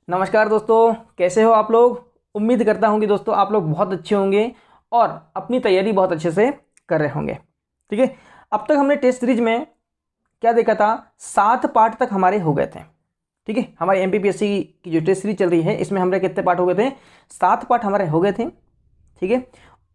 नमस्कार दोस्तों, कैसे हो आप लोग। उम्मीद करता हूं कि दोस्तों आप लोग बहुत अच्छे होंगे और अपनी तैयारी बहुत अच्छे से कर रहे होंगे। ठीक है, अब तक हमने टेस्ट सीरीज में क्या देखा था, 7 पार्ट तक हमारे हो गए थे। ठीक है, हमारे एमपीपीएससी की जो टेस्ट सीरीज चल रही है इसमें हमारे कितने पार्ट हो गए थे, 7 पार्ट हमारे हो गए थे। ठीक है,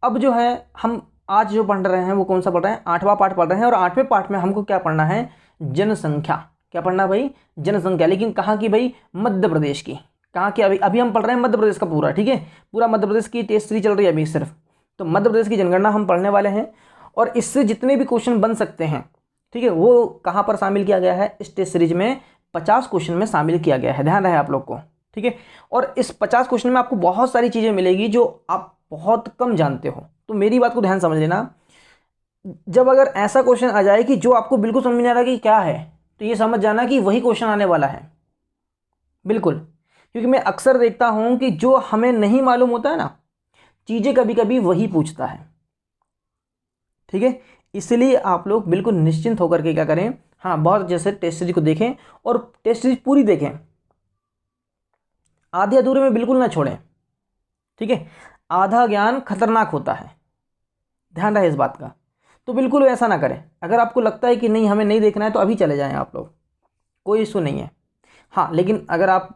अब जो है हम आज जो पढ़ रहे हैं वो कौन सा पढ़ रहे हैं, 8वां पार्ट पढ़ रहे हैं। और 8वें पार्ट में हमको क्या पढ़ना है, जनसंख्या। क्या पढ़ना भाई, जनसंख्या। लेकिन कहाँ की भाई, मध्य प्रदेश की। कहाँ की, अभी अभी हम पढ़ रहे हैं मध्य प्रदेश का पूरा। ठीक है, पूरा मध्य प्रदेश की टेस्ट सीरीज चल रही है अभी सिर्फ। तो मध्य प्रदेश की जनगणना हम पढ़ने वाले हैं और इससे जितने भी क्वेश्चन बन सकते हैं, ठीक है, वो कहाँ पर शामिल किया गया है, इस टेस्ट सीरीज में 50 क्वेश्चन में शामिल किया गया है। ध्यान रहे आप लोग को। ठीक है, और इस 50 क्वेश्चन में आपको बहुत सारी चीज़ें मिलेगी जो आप बहुत कम जानते हो। तो मेरी बात को ध्यान समझ लेना। जब अगर ऐसा क्वेश्चन आ जाए कि जो आपको बिल्कुल समझ नहीं आ रहा कि क्या है, तो ये समझ जाना कि वही क्वेश्चन आने वाला है। बिल्कुल, क्योंकि मैं अक्सर देखता हूं कि जो हमें नहीं मालूम होता है ना चीज़ें, कभी कभी वही पूछता है। ठीक है, इसलिए आप लोग बिल्कुल निश्चिंत होकर के क्या करें, हाँ, बहुत अच्छे से टेस्ट सीरीज को देखें और टेस्ट सीरीज पूरी देखें, आधे अधूरे में बिल्कुल ना छोड़ें। ठीक है, आधा ज्ञान खतरनाक होता है, ध्यान रहे इस बात का। तो बिल्कुल ऐसा ना करें। अगर आपको लगता है कि नहीं हमें नहीं देखना है तो अभी चले जाएं आप लोग, कोई इशू नहीं है। हाँ, लेकिन अगर आप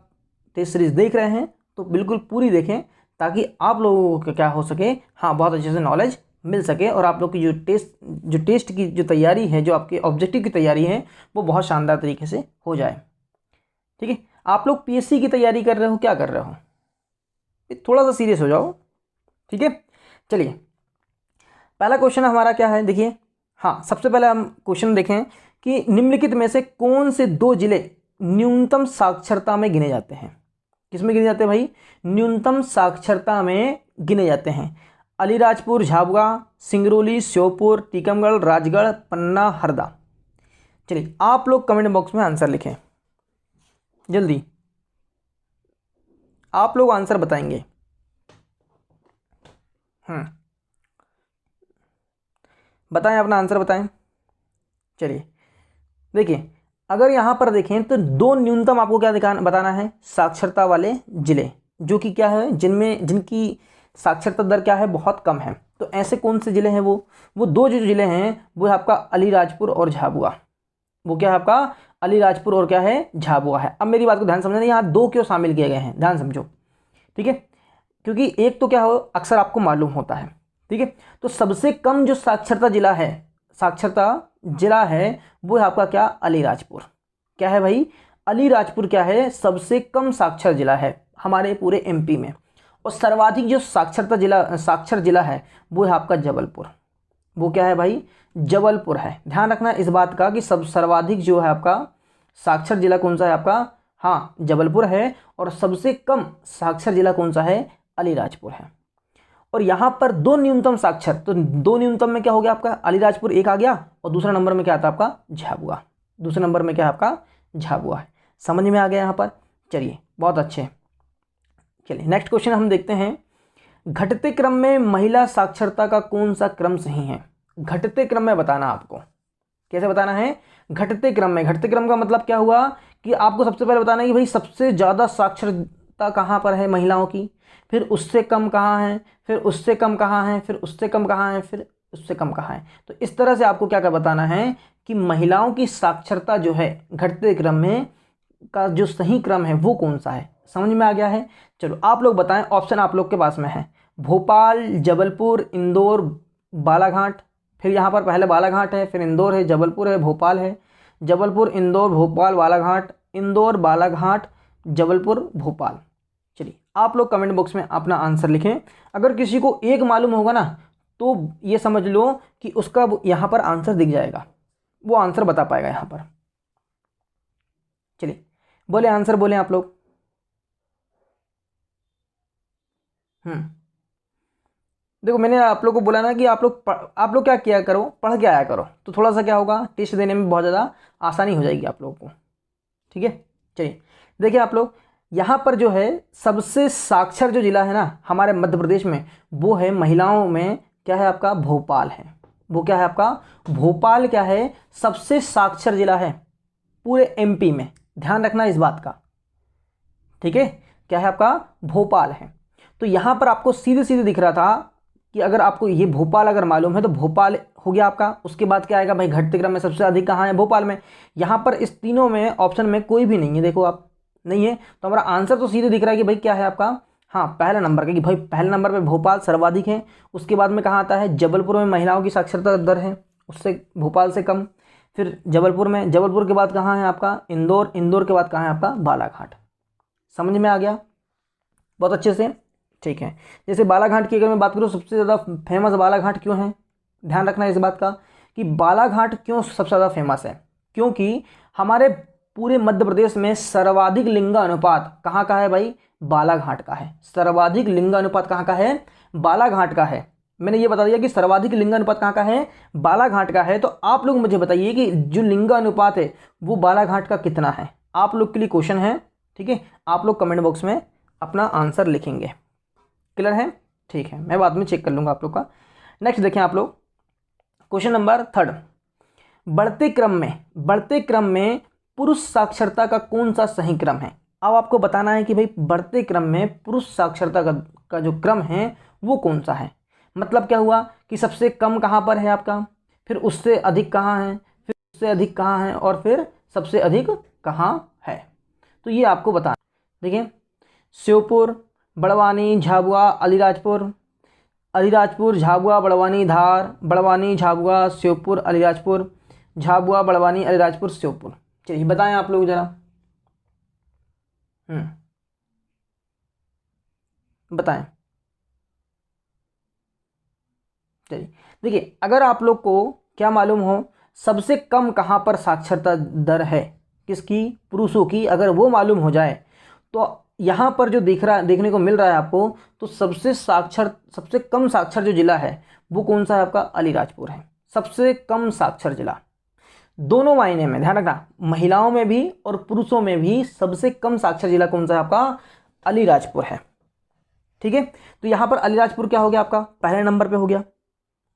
टेस्ट सीरीज देख रहे हैं तो बिल्कुल पूरी देखें, ताकि आप लोगों को क्या हो सके, हाँ, बहुत अच्छे से नॉलेज मिल सके और आप लोग की जो टेस्ट की जो तैयारी है, जो आपके ऑब्जेक्टिव की तैयारी है, वो बहुत शानदार तरीके से हो जाए। ठीक है, आप लोग पीएससी की तैयारी कर रहे हो, क्या कर रहे हो, थोड़ा सा सीरियस हो जाओ। ठीक है, चलिए, पहला क्वेश्चन हमारा क्या है, देखिए। हाँ, सबसे पहले हम क्वेश्चन देखें कि निम्नलिखित में से कौन से 2 जिले न्यूनतम साक्षरता में गिने जाते हैं। किसमें गिने जाते हैं भाई, न्यूनतम साक्षरता में गिने जाते हैं। अलीराजपुर, झाबुआ, सिंगरौली, श्योपुर, टीकमगढ़, राजगढ़, पन्ना, हरदा। चलिए, आप लोग कमेंट बॉक्स में आंसर लिखें जल्दी, आप लोग आंसर बताएंगे। बताएं, अपना आंसर बताएं। चलिए, देखिए, अगर यहाँ पर देखें तो 2 न्यूनतम आपको क्या दिखाना बताना है, साक्षरता वाले जिले, जो कि क्या है, जिनकी साक्षरता दर क्या है, बहुत कम है। तो ऐसे कौन से जिले हैं, वो 2 जो जिले हैं वो है आपका अलीराजपुर और झाबुआ। वो क्या है आपका, अलीराजपुर और क्या है, झाबुआ है। अब मेरी बात को ध्यान समझना, यहाँ 2 क्यों शामिल किए गए हैं, ध्यान समझो। ठीक है, क्योंकि एक तो क्या हो, अक्सर आपको मालूम होता है। ठीक है, तो सबसे कम जो साक्षरता जिला है वो है आपका क्या, अलीराजपुर। क्या है भाई, अलीराजपुर क्या है, सबसे कम साक्षर जिला है हमारे पूरे एमपी में। और सर्वाधिक जो साक्षर जिला है वो है आपका जबलपुर। वो क्या है भाई, जबलपुर है। ध्यान रखना इस बात का कि सर्वाधिक जो है आपका साक्षर जिला कौन सा है आपका, हाँ, जबलपुर है। और सबसे कम साक्षर जिला कौन सा है, अलीराजपुर है। और यहाँ पर 2 न्यूनतम साक्षर, तो 2 न्यूनतम में क्या हो गया आपका, अलीराजपुर एक आ गया और दूसरा नंबर में क्या आता है आपका, झाबुआ। दूसरे नंबर में क्या है आपका, झाबुआ है। समझ में आ गया यहाँ पर। चलिए, बहुत अच्छे। चलिए, नेक्स्ट क्वेश्चन हम देखते हैं। घटते क्रम में महिला साक्षरता का कौन सा क्रम सही है। घटते क्रम में बताना आपको, कैसे बताना है, घटते क्रम में। घटते क्रम का मतलब क्या हुआ कि आपको सबसे पहले बताना है कि भाई सबसे ज़्यादा साक्षरता कहाँ पर है महिलाओं की, फिर उससे कम कहाँ है, फिर उससे कम कहाँ है, फिर उससे कम कहाँ है, फिर उससे कम कहाँ है। तो इस तरह से आपको क्या क्या बताना है कि महिलाओं की साक्षरता जो है घटते क्रम में का जो सही क्रम है वो कौन सा है। समझ में आ गया है। चलो, आप लोग बताएं, ऑप्शन आप लोग के पास में है, भोपाल, जबलपुर, इंदौर, बालाघाट। फिर यहाँ पर पहले बालाघाट है, फिर इंदौर है, जबलपुर है, भोपाल है। जबलपुर, इंदौर, भोपाल, बालाघाट, इंदौर, बालाघाट, जबलपुर, भोपाल। चलिए, आप लोग कमेंट बॉक्स में अपना आंसर लिखें। अगर किसी को एक मालूम होगा ना तो ये समझ लो कि उसका यहाँ पर आंसर दिख जाएगा, वो आंसर बता पाएगा यहाँ पर। चलिए, बोले आंसर, बोले आप लोग। देखो, मैंने आप लोग को बोला ना कि आप लोग क्या किया करो, पढ़ के आया करो, तो थोड़ा सा क्या होगा, टेस्ट देने में बहुत ज़्यादा आसानी हो जाएगी आप लोगों को। ठीक है, चलिए, देखिए आप लोग, यहाँ पर जो है सबसे साक्षर जो जिला है ना हमारे मध्य प्रदेश में, वो है महिलाओं में, क्या है आपका, भोपाल है। वो क्या है आपका, भोपाल क्या है, सबसे साक्षर जिला है पूरे एमपी में। ध्यान रखना इस बात का। ठीक है, क्या है आपका, भोपाल है। तो यहाँ पर आपको सीधे सीधे दिख रहा था कि अगर आपको ये भोपाल अगर मालूम है तो भोपाल हो गया आपका। उसके बाद क्या आएगा भाई, घटते क्रम में सबसे अधिक कहाँ है, भोपाल में। यहाँ पर इस तीनों में ऑप्शन में कोई भी नहीं है, देखो आप नहीं है, तो हमारा आंसर तो सीधे दिख रहा है कि भाई क्या है आपका, हाँ पहला नंबर का, कि भाई पहले नंबर पे भोपाल सर्वाधिक है। उसके बाद में कहाँ आता है, जबलपुर में महिलाओं की साक्षरता दर है उससे भोपाल से कम। फिर जबलपुर में, जबलपुर के बाद कहाँ है आपका, इंदौर, इंदौर के बाद कहाँ है आपका, बालाघाट। समझ में आ गया बहुत अच्छे से, ठीक है। जैसे बालाघाट की अगर मैं बात करूँ, सबसे ज़्यादा फेमस बालाघाट क्यों है, ध्यान रखना इस बात का कि बालाघाट क्यों सबसे ज़्यादा फेमस है, क्योंकि हमारे पूरे मध्य प्रदेश में सर्वाधिक लिंगानुपात कहाँ का है भाई, बालाघाट का है। सर्वाधिक लिंगानुपात कहाँ का है, बालाघाट का है। मैंने ये बता दिया कि सर्वाधिक लिंगानुपात कहाँ का है, बालाघाट का है। तो आप लोग मुझे बताइए कि जो लिंगानुपात है वो बालाघाट का कितना है। आप लोग के लिए क्वेश्चन है, ठीक है। आप लोग कमेंट बॉक्स में अपना आंसर लिखेंगे, क्लियर है, ठीक है। मैं बाद में चेक कर लूँगा आप लोग का। नेक्स्ट देखें आप लोग, क्वेश्चन नंबर 3, बढ़ते क्रम में पुरुष साक्षरता का कौन सा सही क्रम है। अब आपको बताना है कि भाई बढ़ते क्रम में पुरुष साक्षरता का जो क्रम है वो कौन सा है। मतलब क्या हुआ कि सबसे कम कहाँ पर है आपका, फिर उससे अधिक कहाँ है, फिर उससे अधिक कहाँ है, और फिर सबसे अधिक कहाँ है। तो ये आपको बताना। देखिए, श्योपुर, बड़वानी, झाबुआ, अलीराजपुर, अलीराजपुर, झाबुआ, बड़वानी, धार, बड़वानी, झाबुआ, श्योपुर, अलीराजपुर, झाबुआ, बड़वानी, अलीराजपुर, श्योपुर। चलिए बताएं आप लोग जरा, बताएं। चलिए देखिए, अगर आप लोग को क्या मालूम हो सबसे कम कहाँ पर साक्षरता दर है किसकी, पुरुषों की, अगर वो मालूम हो जाए तो यहाँ पर जो देखने को मिल रहा है आपको, तो सबसे कम साक्षर जो जिला है वो कौन सा है आपका, अलीराजपुर है। सबसे कम साक्षर जिला, दोनों मायने में ध्यान रखना, महिलाओं में भी और पुरुषों में भी सबसे कम साक्षर जिला कौन सा है आपका, अलीराजपुर है, ठीक है। तो यहाँ पर अलीराजपुर क्या हो गया आपका, पहले नंबर पे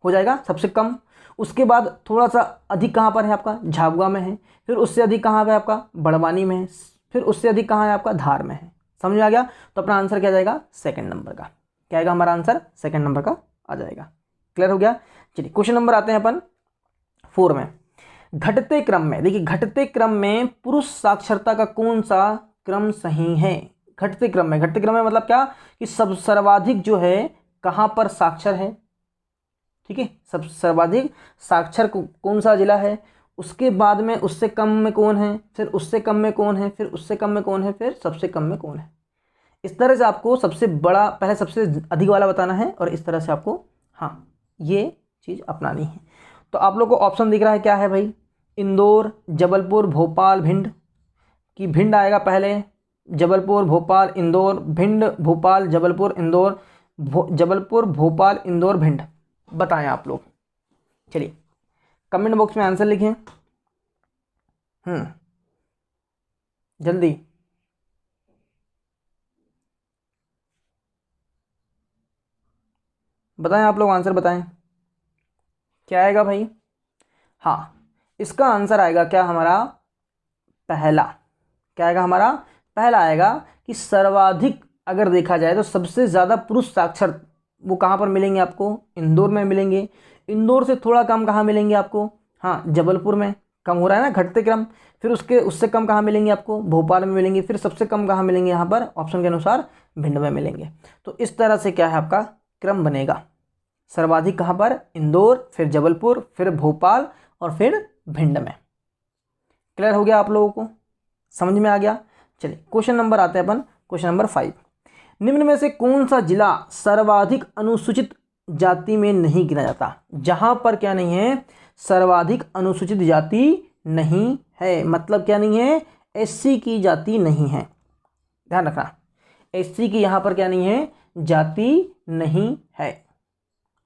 हो जाएगा सबसे कम। उसके बाद थोड़ा सा अधिक कहाँ पर है आपका, झाबुआ में है। फिर उससे अधिक कहाँ पे आपका, बड़वानी में है। फिर उससे अधिक कहाँ है आपका, धार में है। समझ में आ गया। तो अपना आंसर क्या जाएगा, सेकंड नंबर का। क्या आएगा हमारा आंसर, सेकंड नंबर का आ जाएगा। क्लियर हो गया। चलिए क्वेश्चन नंबर आते हैं अपन 4 में। घटते क्रम में, देखिए घटते क्रम में पुरुष साक्षरता का कौन सा क्रम सही है। घटते क्रम में मतलब क्या कि सब सर्वाधिक जो है कहाँ पर साक्षर है, ठीक है। सब सर्वाधिक साक्षर कौन सा जिला है, उसके बाद में उससे कम में कौन है, फिर उससे कम में कौन है, फिर उससे कम में कौन है, फिर सबसे कम में कौन है। इस तरह से आपको सबसे बड़ा पहले सबसे अधिक वाला बताना है, और इस तरह से आपको हाँ ये चीज़ अपनानी है। तो आप लोग को ऑप्शन दिख रहा है क्या है भाई, इंदौर, जबलपुर, भोपाल, भिंड। कि भिंड आएगा पहले, जबलपुर, भोपाल, इंदौर, भिंड, भोपाल, जबलपुर, इंदौर, जबलपुर, भोपाल, इंदौर, भिंड। बताएं आप लोग। चलिए कमेंट बॉक्स में आंसर लिखें, जल्दी। बताएं आप लोग, आंसर बताएं क्या आएगा भाई। हाँ, इसका आंसर आएगा क्या हमारा, पहला। क्या आएगा हमारा, पहला आएगा कि सर्वाधिक अगर देखा जाए तो सबसे ज़्यादा पुरुष साक्षर वो कहाँ पर मिलेंगे आपको, इंदौर में मिलेंगे। इंदौर से थोड़ा कम कहाँ मिलेंगे आपको, हाँ जबलपुर में। कम हो रहा है ना घटते क्रम। फिर उससे कम कहाँ मिलेंगे आपको, भोपाल में मिलेंगे। फिर सबसे कम कहाँ मिलेंगे, यहाँ पर ऑप्शन के अनुसार भिंड में मिलेंगे। तो इस तरह से क्या है आपका क्रम बनेगा, सर्वाधिक कहाँ पर, इंदौर, फिर जबलपुर, फिर भोपाल, और फिर भिंड में। क्लियर हो गया आप लोगों को, समझ में आ गया। चलिए क्वेश्चन नंबर आते हैं अपन, क्वेश्चन नंबर 5। निम्न में से कौन सा जिला सर्वाधिक अनुसूचित जाति में नहीं गिना जाता। जहां पर क्या नहीं है, सर्वाधिक अनुसूचित जाति नहीं है। मतलब क्या नहीं है, एससी की जाति नहीं है। ध्यान रखना, एससी की यहां पर क्या नहीं है, जाति नहीं है।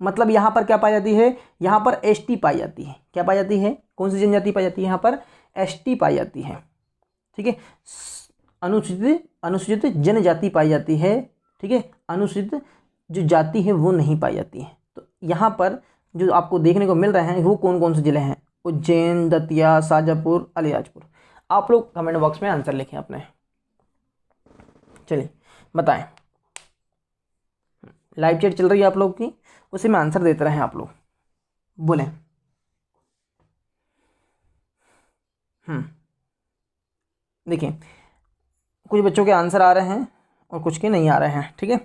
मतलब यहां पर क्या पाई जाती है, यहां पर एसटी पाई जाती है। क्या पाई जाती है, कौन सी जनजाति पाई जाती है, यहां पर एसटी पाई जाती है, ठीक है। अनुसूचित जनजाति पाई जाती है, ठीक है। अनुसूचित जो जाति है वो नहीं पाई जाती है। तो यहाँ पर जो आपको देखने को मिल रहे हैं वो कौन कौन से जिले हैं, उज्जैन, दतिया, शाजापुर, अलीराजपुर। आप लोग कमेंट बॉक्स में आंसर लिखें अपने। चलिए बताएं। लाइव चैट चल रही है आप लोग की, उसी में आंसर देते रहे आप लोग, बोलें। देखिए कुछ बच्चों के आंसर आ रहे हैं और कुछ के नहीं आ रहे हैं, ठीक है।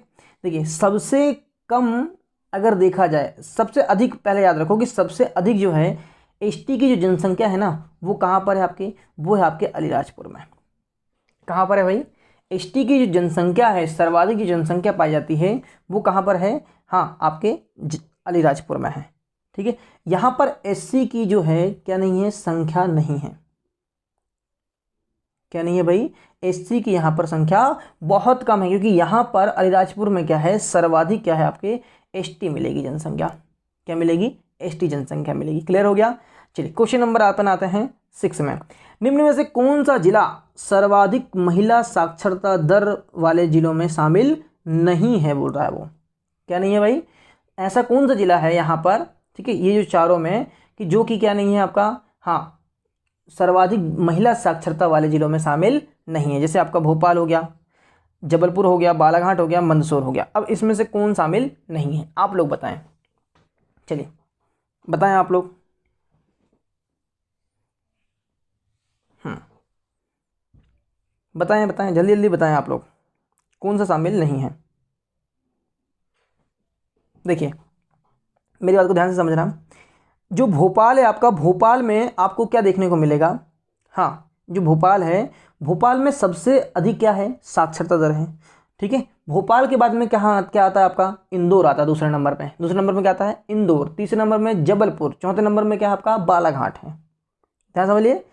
देखिए सबसे कम अगर देखा जाए, सबसे अधिक, पहले याद रखो कि सबसे अधिक जो है एसटी की जो जनसंख्या है ना, वो कहाँ पर है आपकी, वो है आपके अलीराजपुर में। कहाँ पर है भाई, एसटी की जो जनसंख्या है, सर्वाधिक जो जनसंख्या पाई जाती है वो कहाँ पर है, हाँ आपके अलीराजपुर में है, ठीक है। यहाँ पर एससी की जो है क्या नहीं है, संख्या नहीं है। क्या नहीं है भाई, एससी की यहाँ पर संख्या बहुत कम है, क्योंकि यहाँ पर अलीराजपुर में क्या है, सर्वाधिक क्या है आपके एसटी मिलेगी जनसंख्या। क्या मिलेगी, एसटी जनसंख्या मिलेगी। क्लियर हो गया। चलिए क्वेश्चन नंबर अपन आते हैं 6 में। निम्न में से कौन सा जिला सर्वाधिक महिला साक्षरता दर वाले जिलों में शामिल नहीं है, बोल रहा है वो। क्या नहीं है भाई, ऐसा कौन सा जिला है यहाँ पर, ठीक है, ये जो चारों में कि जो कि क्या नहीं है आपका, हाँ सर्वाधिक महिला साक्षरता वाले जिलों में शामिल नहीं है। जैसे आपका भोपाल हो गया, जबलपुर हो गया, बालाघाट हो गया, मंदसौर हो गया। अब इसमें से कौन शामिल नहीं है, आप लोग बताएं। चलिए बताएं आप लोग। बताएं बताएं, जल्दी जल्दी बताएं आप लोग, कौन सा शामिल नहीं है। देखिए मेरी बात को ध्यान से समझना। जो भोपाल है आपका, भोपाल में आपको क्या देखने को मिलेगा, हाँ जो भोपाल है, भोपाल में सबसे अधिक क्या है, साक्षरता दर है, ठीक है। भोपाल के बाद में क्या क्या आता है आपका, इंदौर आता है दूसरे नंबर पे। दूसरे नंबर में क्या आता है, इंदौर। तीसरे नंबर में जबलपुर। चौथे नंबर में क्या है आपका, बालाघाट है। ध्यान समझिए,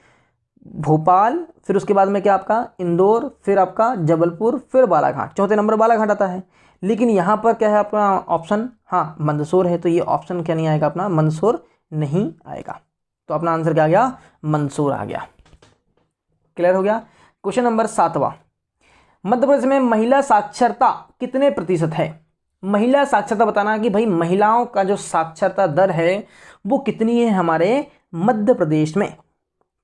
भोपाल, फिर उसके बाद में क्या आपका इंदौर, फिर आपका जबलपुर, फिर बालाघाट। चौथे नंबर बालाघाट आता है। लेकिन यहाँ पर क्या है आपका ऑप्शन, हाँ मंदसौर है। तो ये ऑप्शन क्या नहीं आएगा अपना, मंदसौर नहीं आएगा। तो अपना आंसर क्या आ गया, मंदसौर आ गया। क्लियर हो गया। Question number 7वां। मध्य प्रदेश में महिला साक्षरता कितने प्रतिशत है। महिला साक्षरता बताना कि भाई महिलाओं का जो साक्षरता दर है वो कितनी है हमारे मध्य प्रदेश में।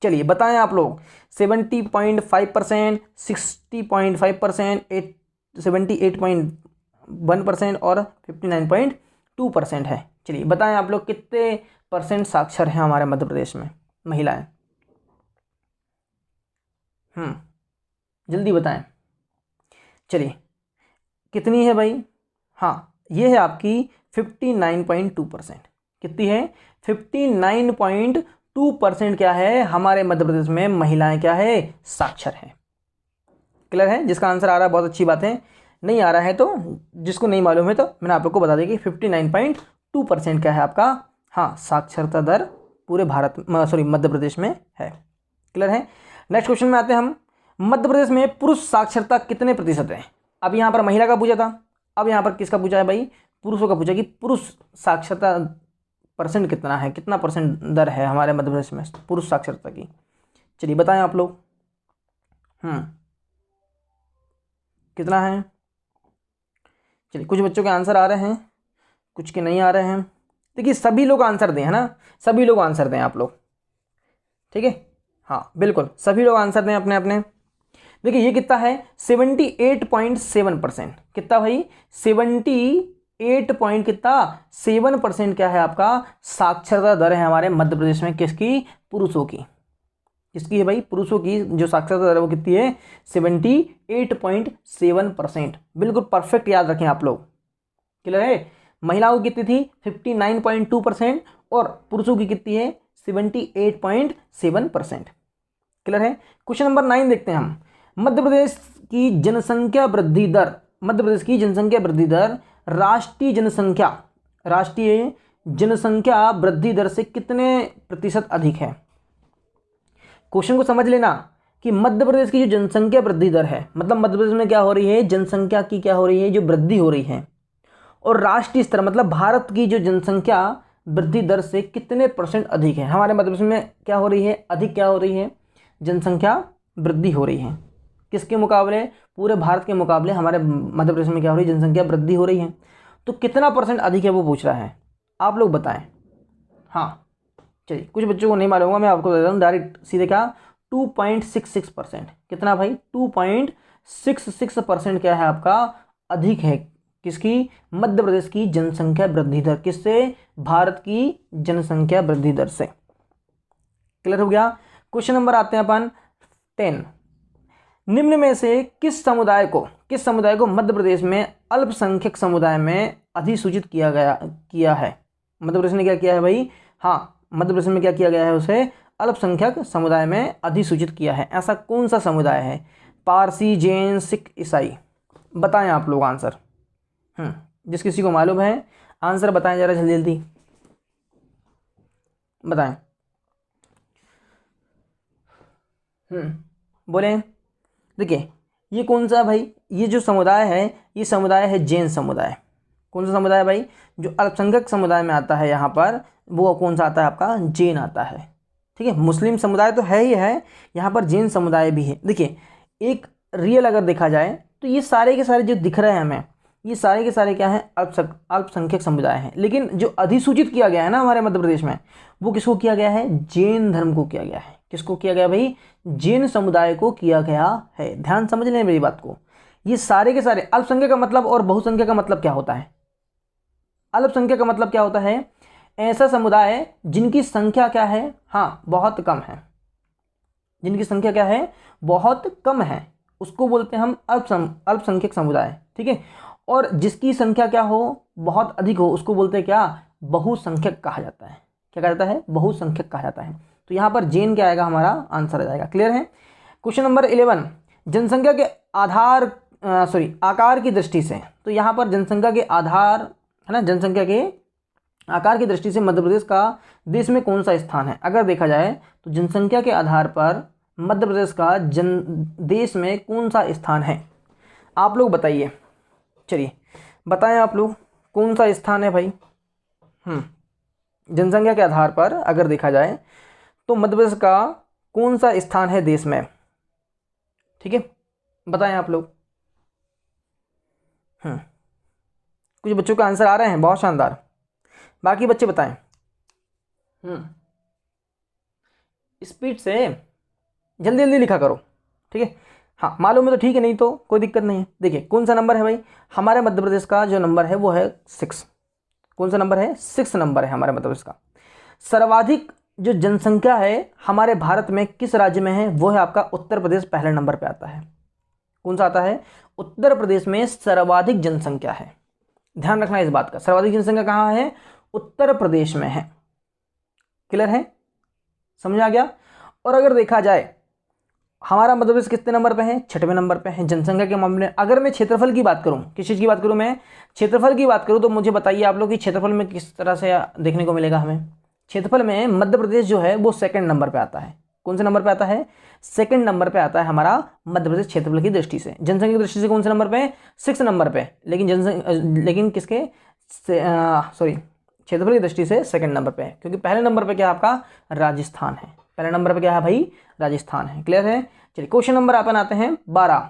चलिए बताएं आप लोग। 70.5%, 60.5%, 78.1% और 59.2% है। चलिए बताएं आप लोग कितने परसेंट साक्षर हैं हमारे मध्य प्रदेश में महिलाएं। जल्दी बताएं। चलिए कितनी है भाई, हाँ ये है आपकी 59.2%। कितनी है, 59.2% क्या है हमारे मध्य प्रदेश में महिलाएं क्या है, साक्षर हैं। क्लियर है। जिसका आंसर आ रहा है बहुत अच्छी बात है, नहीं आ रहा है तो जिसको नहीं मालूम है तो मैंने आप लोग को बता दिया कि 59.2% क्या है आपका, हाँ साक्षरता दर पूरे भारत, सॉरी मध्य प्रदेश में है। क्लियर है। नेक्स्ट क्वेश्चन में आते हैं हम। मध्य प्रदेश में पुरुष साक्षरता कितने प्रतिशत है। अब यहाँ पर महिला का पूछा था, अब यहाँ पर किसका पूछा है भाई, पुरुषों का पूछा कि पुरुष साक्षरता परसेंट कितना है, कितना परसेंट दर है हमारे मध्य प्रदेश में पुरुष साक्षरता की। चलिए बताएं आप लोग। कितना है। चलिए कुछ बच्चों के आंसर आ रहे हैं, कुछ के नहीं आ रहे हैं। देखिए सभी लोग आंसर दें, है ना, सभी लोग आंसर दें आप लोग, ठीक है। हाँ बिल्कुल सभी लोग आंसर दें अपने अपने। देखिए ये कितना है, 78.7%। कितना भाई, 78.7% क्या है आपका साक्षरता दर है हमारे मध्य प्रदेश में। किसकी, पुरुषों की। किसकी है भाई, पुरुषों की जो साक्षरता दर है वो कितनी है, 78.7%। बिल्कुल परफेक्ट याद रखें आप लोग। क्लियर है। महिलाओं की कितनी थी, 59.2% और पुरुषों की कितनी है, 78.7%। क्लियर है। क्वेश्चन नंबर 9 देखते हैं हम। मध्य प्रदेश की जनसंख्या वृद्धि दर, मध्य प्रदेश की जनसंख्या वृद्धि दर राष्ट्रीय जनसंख्या वृद्धि दर से कितने प्रतिशत अधिक है। क्वेश्चन को समझ लेना कि मध्य प्रदेश की जो जनसंख्या वृद्धि दर है, मतलब मध्य प्रदेश में क्या हो रही है, जनसंख्या की क्या हो रही है, जो वृद्धि हो रही है, और राष्ट्रीय स्तर मतलब भारत की जो जनसंख्या वृद्धि दर से कितने परसेंट अधिक है। हमारे मध्य प्रदेश में क्या हो रही है, अधिक क्या हो रही है, जनसंख्या वृद्धि हो रही है। किसके मुकाबले, पूरे भारत के मुकाबले हमारे मध्य प्रदेश में क्या हो रही है, जनसंख्या वृद्धि हो रही है। तो कितना परसेंट अधिक है वो पूछ रहा है, आप लोग बताएं। हाँ चलिए कुछ बच्चों को नहीं मालूम, मैं आपको बता रहा हूँ डायरेक्ट सीधे क्या, 2.66%। कितना भाई, 6% क्या है आपका अधिक है। किसकी? मध्य प्रदेश की जनसंख्या वृद्धि दर। किससे? भारत की जनसंख्या वृद्धि दर से। क्लियर हो गया। क्वेश्चन नंबर आते हैं अपन 10। निम्न में से किस समुदाय को मध्य प्रदेश में अल्पसंख्यक समुदाय में अधिसूचित किया है? मध्य प्रदेश ने क्या किया है भाई? हाँ, मध्य प्रदेश में क्या किया गया है? उसे अल्पसंख्यक समुदाय में अधिसूचित किया है। ऐसा कौन सा समुदाय है? पारसी, जैन, सिख, ईसाई? बताएं आप लोग आंसर। जिस किसी को मालूम है आंसर बताएं जरा जल्दी जल्दी बताएं। बोले। देखिए ये कौन सा भाई? ये जो समुदाय है ये समुदाय है जैन समुदाय। कौन सा समुदाय भाई? जो अल्पसंख्यक समुदाय में आता है यहाँ पर, वो कौन सा आता है आपका? जैन आता है। ठीक है, मुस्लिम समुदाय तो है ही है, यहाँ पर जैन समुदाय भी है। देखिए एक रियल अगर देखा जाए तो ये सारे के सारे जो दिख रहे हैं हमें, ये सारे के सारे क्या हैं? अल्पसंख्यक समुदाय हैं। लेकिन जो अधिसूचित किया गया है ना हमारे मध्य प्रदेश में, वो किसको किया गया है? जैन धर्म को किया गया है। किसको किया गया भाई? जैन समुदाय को किया गया है। ध्यान समझ लें मेरी बात को। ये सारे के सारे अल्पसंख्यक का मतलब और बहुसंख्यक का मतलब क्या होता है? अल्पसंख्यक का मतलब क्या होता है? ऐसा समुदाय जिनकी संख्या क्या है? हाँ, बहुत कम है। जिनकी संख्या क्या है? बहुत कम है, उसको बोलते हैं हम अल्पसंख्यक समुदाय। ठीक है, और जिसकी संख्या क्या हो? बहुत अधिक हो, उसको बोलते हैं क्या? बहुसंख्यक कहा जाता है। क्या कहा जाता है? बहुसंख्यक कहा जाता है। तो यहाँ पर जैन क्या आएगा? हमारा आंसर आ जाएगा। क्लियर है। Question number 11। जनसंख्या के आकार की दृष्टि से, तो यहाँ पर जनसंख्या के आधार है ना, जनसंख्या के आकार की दृष्टि से मध्य प्रदेश का देश में कौन सा स्थान है? अगर देखा जाए तो जनसंख्या के आधार पर मध्य प्रदेश का देश में कौन सा स्थान है? आप लोग बताइए। चलिए बताएं आप लोग कौन सा स्थान है भाई? जनसंख्या के आधार पर अगर देखा जाए तो मध्य प्रदेश का कौन सा स्थान है देश में? ठीक है, बताएं आप लोग। कुछ बच्चों का आंसर आ रहे हैं, बहुत शानदार। बाकी बच्चे बताएं। स्पीड से जल्दी जल्दी लिखा करो। ठीक है, हाँ मालूम है तो ठीक है, नहीं तो कोई दिक्कत नहीं है। देखिए कौन सा नंबर है भाई? हमारे मध्य प्रदेश का जो नंबर है वो है 6। कौन सा नंबर है? 6 नंबर है हमारे मध्य प्रदेश का। सर्वाधिक जो जनसंख्या है हमारे भारत में किस राज्य में है? वो है आपका उत्तर प्रदेश, पहले नंबर पे आता है। कौन सा आता है? उत्तर प्रदेश में सर्वाधिक जनसंख्या है। ध्यान रखना इस बात का, सर्वाधिक जनसंख्या कहाँ है? उत्तर प्रदेश में है। क्लियर है, समझ आ गया। और अगर देखा जाए हमारा मध्य प्रदेश कितने नंबर पे है? 6वें नंबर पे है जनसंख्या के मामले में। अगर मैं क्षेत्रफल की बात करूं, किस चीज़ की बात करूं? मैं क्षेत्रफल की बात करूं, तो मुझे बताइए आप लोग कि क्षेत्रफल में किस तरह से देखने को मिलेगा हमें? क्षेत्रफल में मध्य प्रदेश जो है वो 2nd नंबर पे आता है। कौन से नंबर पे आता है? 2nd नंबर पे आता है हमारा मध्य प्रदेश क्षेत्रफल की दृष्टि से। जनसंख्या की दृष्टि से कौन से नंबर पे? 6 नंबर पे। लेकिन किसके क्षेत्रफल की दृष्टि से 2nd नंबर पे है, क्योंकि पहले नंबर पे क्या आपका? राजस्थान है। पहले नंबर पे क्या है भाई? राजस्थान है। क्लियर है। चलिए क्वेश्चन नंबर अपन आते हैं 12।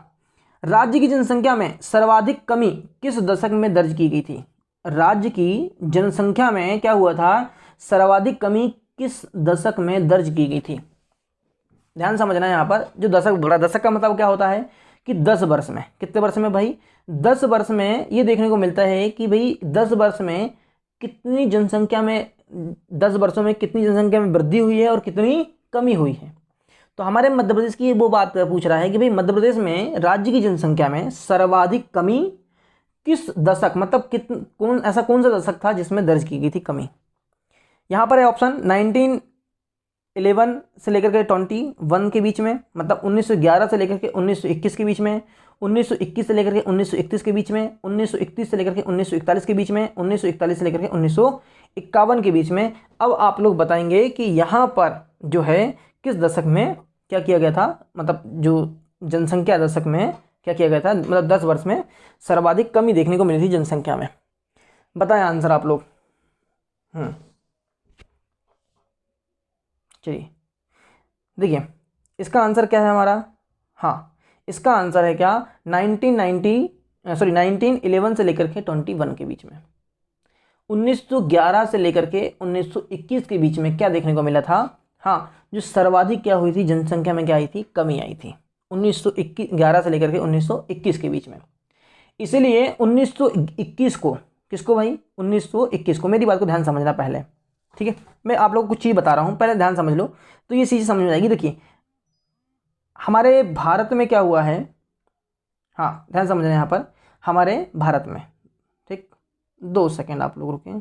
राज्य की जनसंख्या में सर्वाधिक कमी किस दशक में दर्ज की गई थी? राज्य की जनसंख्या में क्या हुआ था? सर्वाधिक कमी किस दशक में दर्ज की गई थी? ध्यान समझना है यहाँ पर। जो दशक का मतलब क्या होता है कि 10 वर्ष में। कितने वर्ष में भाई? 10 वर्ष में ये देखने को मिलता है कि भाई 10 वर्ष में कितनी जनसंख्या में, 10 वर्षों में कितनी जनसंख्या में वृद्धि हुई है और कितनी कमी हुई है। तो हमारे मध्य प्रदेश की वो बात पूछ रहा है कि भाई मध्य प्रदेश में राज्य की जनसंख्या में सर्वाधिक कमी किस दशक, मतलब ऐसा कौन सा दशक था जिसमें दर्ज की गई थी कमी? यहाँ पर है ऑप्शन 1911 से लेकर के 21 के बीच में, मतलब 1911 से लेकर के 1921 के बीच में, 1921 से लेकर के 1931 के बीच में, 1931 से लेकर के 1941 के बीच में, 1941 से लेकर के 1951 के बीच में। अब आप लोग बताएंगे कि यहाँ पर जो है किस दशक में क्या किया गया था, मतलब जो जनसंख्या दशक में क्या किया गया था, मतलब 10 वर्ष में सर्वाधिक कमी देखने को मिली थी जनसंख्या में। बताएं आंसर आप लोग। चलिए देखिए इसका आंसर क्या है हमारा? हाँ, इसका आंसर है क्या? 1911 से लेकर के 21 के बीच में। 1911 से लेकर के 1921 के बीच में क्या देखने को मिला था? हाँ, जो सर्वाधिक क्या हुई थी जनसंख्या में, क्या आई थी? कमी आई थी। 1911 से लेकर के 1921 के बीच में। इसीलिए 1921 को, किसको भाई, 1921 को, मेरी बात को ध्यान समझना पहले, ठीक है। मैं आप लोगों को कुछ चीज़ बता रहा हूँ, पहले ध्यान समझ लो तो ये चीज़ समझ में आएगी। देखिए हमारे भारत में क्या हुआ है, हाँ ध्यान समझना यहाँ पर, हमारे भारत में, ठीक, 2 सेकेंड आप लोग रुकें।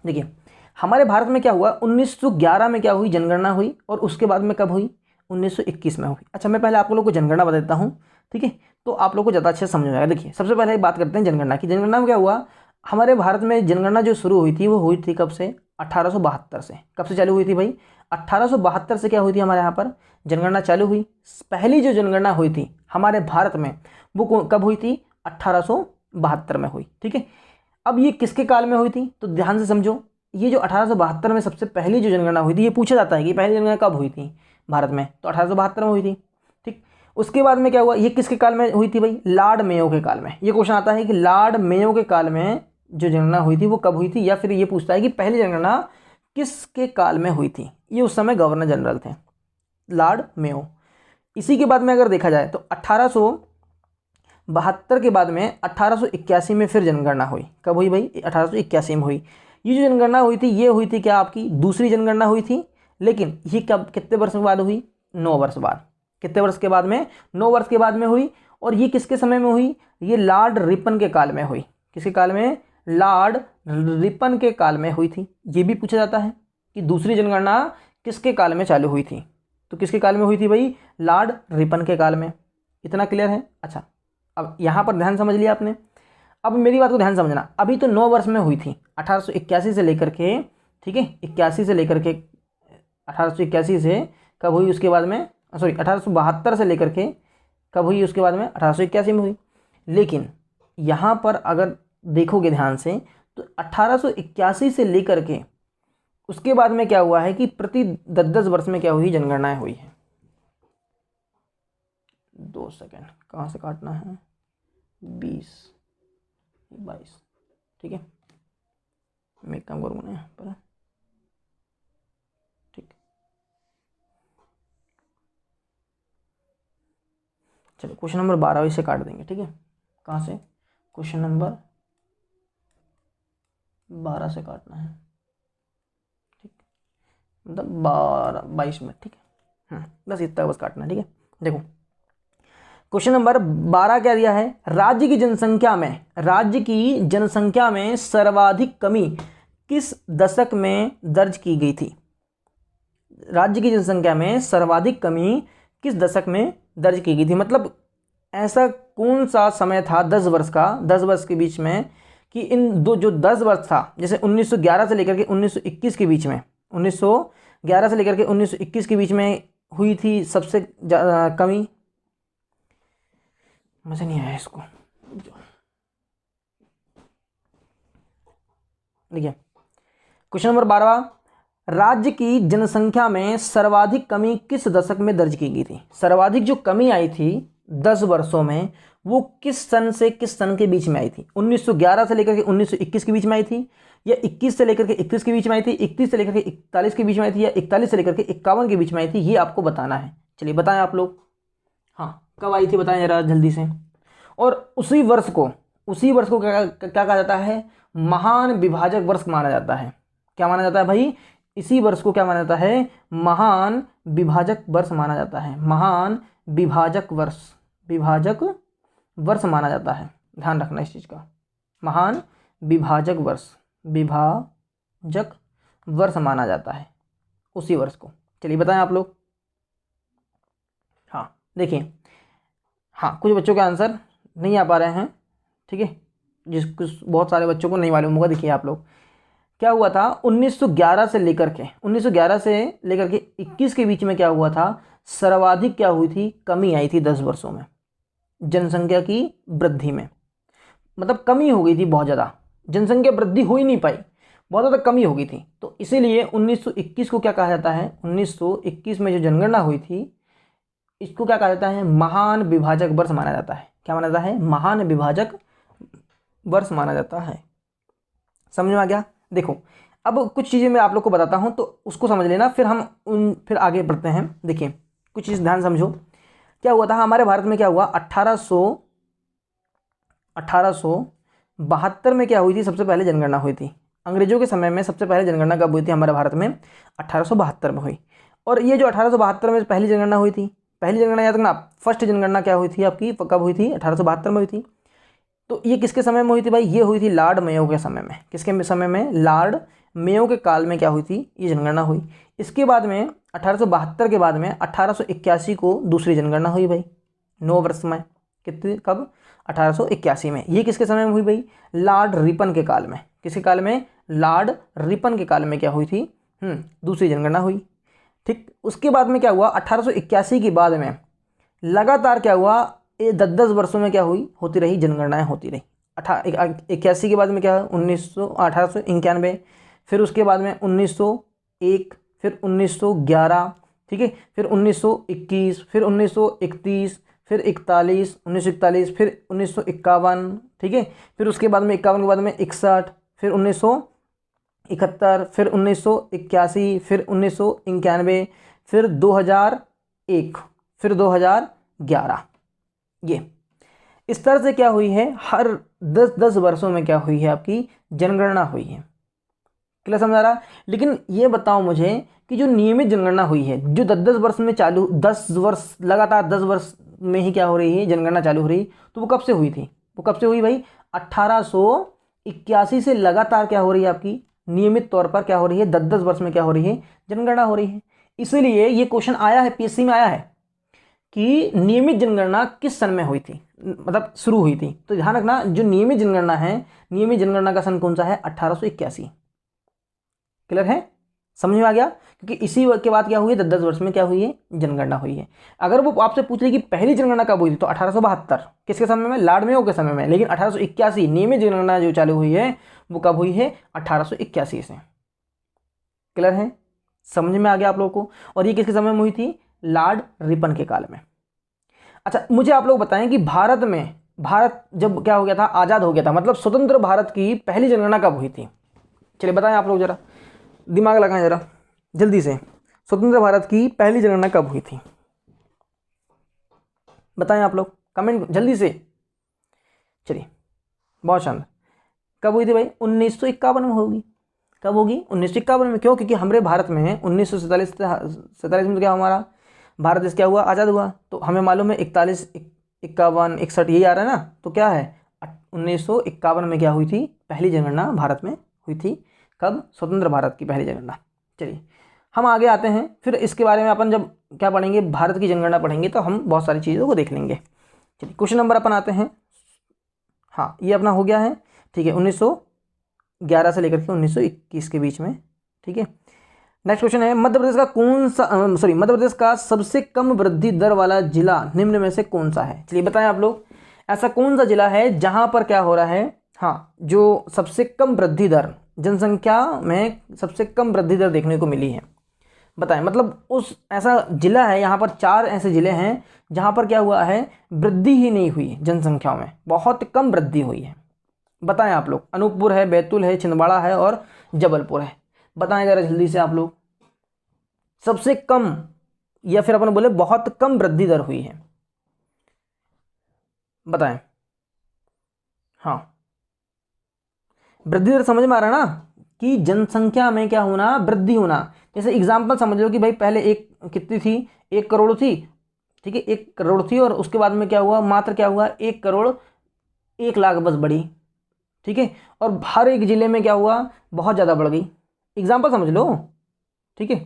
देखिए हमारे भारत में क्या हुआ, 1911 में क्या हुई, जनगणना हुई, और उसके बाद में कब हुई, 1921 में हुई। अच्छा मैं पहले आप लोगों को जनगणना बता देता हूँ, ठीक है, तो आप लोगों को ज़्यादा अच्छे से समझ में आएगा। देखिए सबसे पहले बात करते हैं जनगणना की। जनगणना में क्या हुआ, हमारे भारत में जनगणना जो शुरू हुई थी वो हुई थी कब से, 1872 से। कब से चालू हुई थी भाई, 1872 से क्या हुई थी हमारे यहाँ पर जनगणना चालू हुई। पहली जो जनगणना हुई थी हमारे भारत में वो कब हुई थी, 1872 में हुई, ठीक है। अब ये किसके काल में हुई थी, तो ध्यान से समझो, ये जो 1872 में सबसे पहली जो जनगणना हुई थी, ये पूछा जाता है कि पहली जनगणना कब हुई थी भारत में, तो 1872 में हुई थी, ठीक। उसके बाद में क्या हुआ, ये किसके काल में हुई थी भाई, लॉर्ड मेयो के काल में। ये क्वेश्चन आता है कि लॉर्ड मेयो के काल में जो जनगणना हुई थी वो कब हुई थी, या फिर ये पूछता है कि पहली जनगणना किसके काल में हुई थी। ये उस समय गवर्नर जनरल थे, लॉर्ड मेयो। इसी के बाद में अगर देखा जाए तो 1872 के बाद में 1881 में फिर जनगणना हुई। कब हुई भाई, 1881 में हुई। ये जो जनगणना हुई थी ये हुई थी क्या, आपकी दूसरी जनगणना हुई थी, लेकिन ये कब, कितने वर्ष के बाद हुई, 9 वर्ष बाद। कितने वर्ष के बाद में, 9 वर्ष के बाद में हुई। और ये किसके समय में हुई, ये लॉर्ड रिपन के काल में हुई। किसके काल में, लॉर्ड रिपन के काल में हुई थी। ये भी पूछा जाता है कि दूसरी जनगणना किसके काल में चालू हुई थी, तो किसके काल में हुई थी भाई, लॉर्ड रिपन के काल में। इतना क्लियर है। अच्छा अब यहाँ पर ध्यान समझ लिया आपने। अब मेरी बात को ध्यान समझना, अभी तो 9 वर्ष में हुई थी, 1881 से लेकर के, ठीक है, 81 से लेकर के, 1881 से कब हुई, उसके बाद में सॉरी 1872 से लेकर के कब हुई, उसके बाद में 1881 में हुई। लेकिन यहाँ पर अगर देखोगे ध्यान से तो 1881 से लेकर के उसके बाद में क्या हुआ है कि प्रति 10-10 वर्ष में क्या हुई, जनगणनाएं हुई है। 2 सेकेंड, कहाँ से काटना है, 20 22, ठीक है, मैं एक काम करूँगा यहाँ पर, ठीक। चलो क्वेश्चन नंबर 12 से काट देंगे, ठीक है। कहाँ से, क्वेश्चन नंबर 12 से काटना है, ठीक, मतलब 22 में, ठीक है, बस इतना बस काटना है, ठीक है। देखो क्वेश्चन नंबर 12 क्या दिया है, राज्य की जनसंख्या में सर्वाधिक कमी किस दशक में दर्ज की गई थी। राज्य की जनसंख्या में सर्वाधिक कमी किस दशक में दर्ज की गई थी, मतलब ऐसा कौन सा समय था 10 वर्ष का, 10 वर्ष के बीच में, कि इन दो जो 10 वर्ष था, जैसे 1911 से लेकर के 1921 के बीच में, 1911 से लेकर के 1921 के बीच में हुई थी सबसे कमी। मजा नहीं आया इसको, देखिए क्वेश्चन नंबर 12, राज्य की जनसंख्या में सर्वाधिक कमी किस दशक में दर्ज की गई थी। सर्वाधिक जो कमी आई थी 10 वर्षों में वो किस सन से किस सन के बीच में आई थी, 1911 से लेकर के 1921 के बीच में आई थी, या 21 से लेकर के 31 के बीच में आई थी, 31 से लेकर के 41 के बीच में आई थी, या 41 से लेकर के 51 के बीच में आई थी, ये आपको बताना है। चलिए बताएं आप लोग, हाँ कब आई थी बताएं जरा जल्दी से। और उसी वर्ष को क्या कहा जाता है, महान विभाजक वर्ष माना जाता है। क्या माना जाता है भाई, इसी वर्ष को क्या माना जाता है, महान विभाजक वर्ष माना जाता है। महान विभाजक वर्ष माना जाता है, ध्यान रखना इस चीज़ का। महान विभाजक वर्ष माना जाता है उसी वर्ष को। चलिए बताएं आप लोग। हाँ देखिए, हाँ कुछ बच्चों का आंसर नहीं आ पा रहे हैं, ठीक है, बहुत सारे बच्चों को नहीं मालूम होगा। देखिए आप लोग, क्या हुआ था 1911 से लेकर के 21 के बीच में क्या हुआ था, सर्वाधिक क्या हुई थी, कमी आई थी 10 वर्षों में जनसंख्या की वृद्धि में, मतलब कमी हो गई थी बहुत ज़्यादा, जनसंख्या वृद्धि हो ही नहीं पाई, बहुत ज़्यादा कमी हो गई थी। तो इसीलिए 1921 को क्या कहा जाता है, 1921 में जो जनगणना हुई थी इसको क्या कहा जाता है, महान विभाजक वर्ष माना जाता है। क्या माना जाता है, महान विभाजक वर्ष माना जाता है। समझ में आ गया। देखो अब कुछ चीज़ें मैं आप लोग को बताता हूँ तो उसको समझ लेना, फिर आगे बढ़ते हैं। देखिए कुछ चीज़ ध्यान समझो। क्या हुआ था हमारे भारत में, क्या हुआ 1872 में क्या हुई थी, सबसे पहले जनगणना हुई थी। अंग्रेजों के समय में सबसे पहले जनगणना कब हुई थी हमारे भारत में, 1872 में हुई। और ये जो 1872 में पहली जनगणना हुई थी, पहली जनगणना याद रखना, फर्स्ट जनगणना क्या हुई थी आपकी, कब हुई थी, 1872 में हुई थी। तो ये किसके समय में हुई थी भाई, ये हुई थी लॉर्ड मेयो के समय में। किसके समय में, लॉर्ड मेयो के काल में क्या हुई थी, ये जनगणना हुई। इसके बाद में 1872 के बाद में 1881 को दूसरी जनगणना हुई भाई, 9 वर्ष में। कितनी, कब, 1881 में। ये किसके समय में हुई भाई, लॉर्ड रिपन के काल में। किसके काल में, लॉर्ड रिपन के काल में क्या हुई थी, दूसरी जनगणना हुई। ठीक, उसके बाद में क्या हुआ, 1881 के बाद में लगातार क्या हुआ, ये 10-10 वर्षों में क्या हुई, होती रही जनगणनाएं होती रही। 81 के बाद में क्या है, 1891, फिर उसके बाद में 1901, फिर 1911, ठीक है, फिर 1921, फिर 1931, फिर 1941, फिर 1951, ठीक है, फिर उसके बाद में 51 के बाद में 61, फिर 1971, फिर 1981, फिर 1991, फिर 2001, फिर 2011। ये इस तरह से क्या हुई है, हर 10-10 वर्षों में क्या हुई है आपकी जनगणना हुई है। क्लियर समझा रहा। लेकिन ये बताओ मुझे कि जो नियमित जनगणना हुई है, जो 10-10 वर्ष में चालू, 10 वर्ष लगातार 10 वर्ष में ही क्या हो रही है, जनगणना चालू हो रही, तो वो कब से हुई थी, वो कब से हुई भाई, 1881 से लगातार क्या हो रही है आपकी, नियमित तौर पर क्या हो रही है, 10-10 वर्ष में क्या हो रही है, जनगणना हो रही है। इसीलिए ये क्वेश्चन आया है, पीएससी में आया है कि नियमित जनगणना किस सन में हुई थी, मतलब शुरू हुई थी। तो ध्यान रखना, जो नियमित जनगणना है, नियमित जनगणना का सन कौन सा है, 1881। क्लियर है, समझ में आ गया। क्योंकि इसी के बाद क्या हुई है, 10-10 वर्ष में क्या हुई है, जनगणना हुई है। अगर वो आपसे पूछ रही कि पहली जनगणना कब हुई थी, तो 1872 किसके समय में, लॉर्ड मेयो के समय में। लेकिन 1881 नियमित जनगणना जो चालू हुई है वो कब हुई है, 1881 से। क्लियर है, समझ में आ गया आप लोगों को। और ये किसके समय में हुई थी, लॉर्ड रिपन के काल में। अच्छा, मुझे आप लोग बताएं कि भारत जब क्या हो गया था, आज़ाद हो गया था, मतलब स्वतंत्र भारत की पहली जनगणना कब हुई थी। चलिए बताएं आप लोग, जरा दिमाग लगाएं जरा जल्दी से, स्वतंत्र भारत की पहली जनगणना कब हुई थी, बताएं आप लोग, कमेंट जल्दी से। चलिए बहुत शानदार, कब हुई थी भाई, 1951 में होगी। कब होगी, 1951 में। क्यों, क्योंकि हमारे भारत में 1947 में क्या हमारा भारत देश क्या हुआ, आज़ाद हुआ। तो हमें मालूम है 41, 51, 61 यही आ रहा है ना। तो क्या है, 1951 में क्या हुई थी, पहली जनगणना भारत में हुई थी। कब, स्वतंत्र भारत की पहली जनगणना। चलिए हम आगे आते हैं, फिर इसके बारे में अपन जब क्या पढ़ेंगे, भारत की जनगणना पढ़ेंगे तो हम बहुत सारी चीज़ों को देख लेंगे। चलिए क्वेश्चन नंबर अपन आते हैं। हाँ ये अपना हो गया है, ठीक है, 1911 से लेकर के 1921 के बीच में, ठीक है। नेक्स्ट क्वेश्चन है, मध्य प्रदेश का कौन सा, मध्य प्रदेश का सबसे कम वृद्धि दर वाला जिला निम्न में से कौन सा है। चलिए बताएं आप लोग, ऐसा कौन सा जिला है जहां पर क्या हो रहा है, हाँ, जो सबसे कम वृद्धि दर, जनसंख्या में सबसे कम वृद्धि दर देखने को मिली है। बताएं, मतलब उस ऐसा जिला है, यहाँ पर 4 ऐसे जिले हैं जहाँ पर क्या हुआ है, वृद्धि ही नहीं हुई जनसंख्या में, बहुत कम वृद्धि हुई है। बताएं आप लोग, अनूपपुर है, बैतूल है, छिंदवाड़ा है और जबलपुर है। बताएं जरा जल्दी से आप लोग, सबसे कम या फिर अपन बोले बहुत कम वृद्धि दर हुई है, बताएं। हाँ, वृद्धि दर समझ में आ रहा है ना, कि जनसंख्या में क्या होना, वृद्धि होना। जैसे एग्जाम्पल समझ लो कि भाई पहले एक कितनी थी, 1 करोड़ थी, ठीक है, 1 करोड़ थी, और उसके बाद में क्या हुआ, मात्र क्या हुआ, 1 करोड़ 1 लाख बस बढ़ी, ठीक है। और हर एक जिले में क्या हुआ, बहुत ज़्यादा बढ़ गई। एग्जाम्पल समझ लो, ठीक है,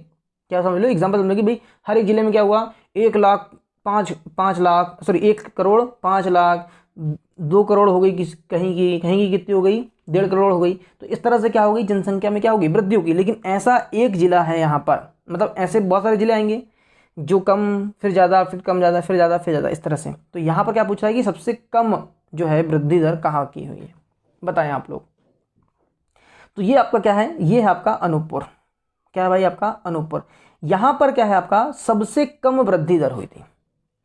क्या समझ लो, एग्जाम्पल समझ लो कि भाई हर एक जिले में क्या हुआ, 1 लाख 5 लाख, सॉरी 1 करोड़ 5 लाख, 2 करोड़ हो गई, कहीं की कितनी हो गई, 1.5 करोड़ हो गई। तो इस तरह से क्या होगी, जनसंख्या में क्या होगी, वृद्धि होगी। लेकिन ऐसा एक जिला है यहाँ पर, मतलब ऐसे बहुत सारे जिले आएंगे जो कम, फिर ज़्यादा, फिर कम, ज़्यादा, फिर ज़्यादा, फिर ज़्यादा, इस तरह से। तो यहाँ पर क्या पूछा है कि सबसे कम जो है वृद्धि दर कहाँ की हुई है, बताएं आप लोग। तो ये आपका क्या है, ये है आपका अनूपपुर। क्या है भाई, आपका अनूपपुर। यहां पर क्या है, आपका सबसे कम वृद्धि दर हुई थी।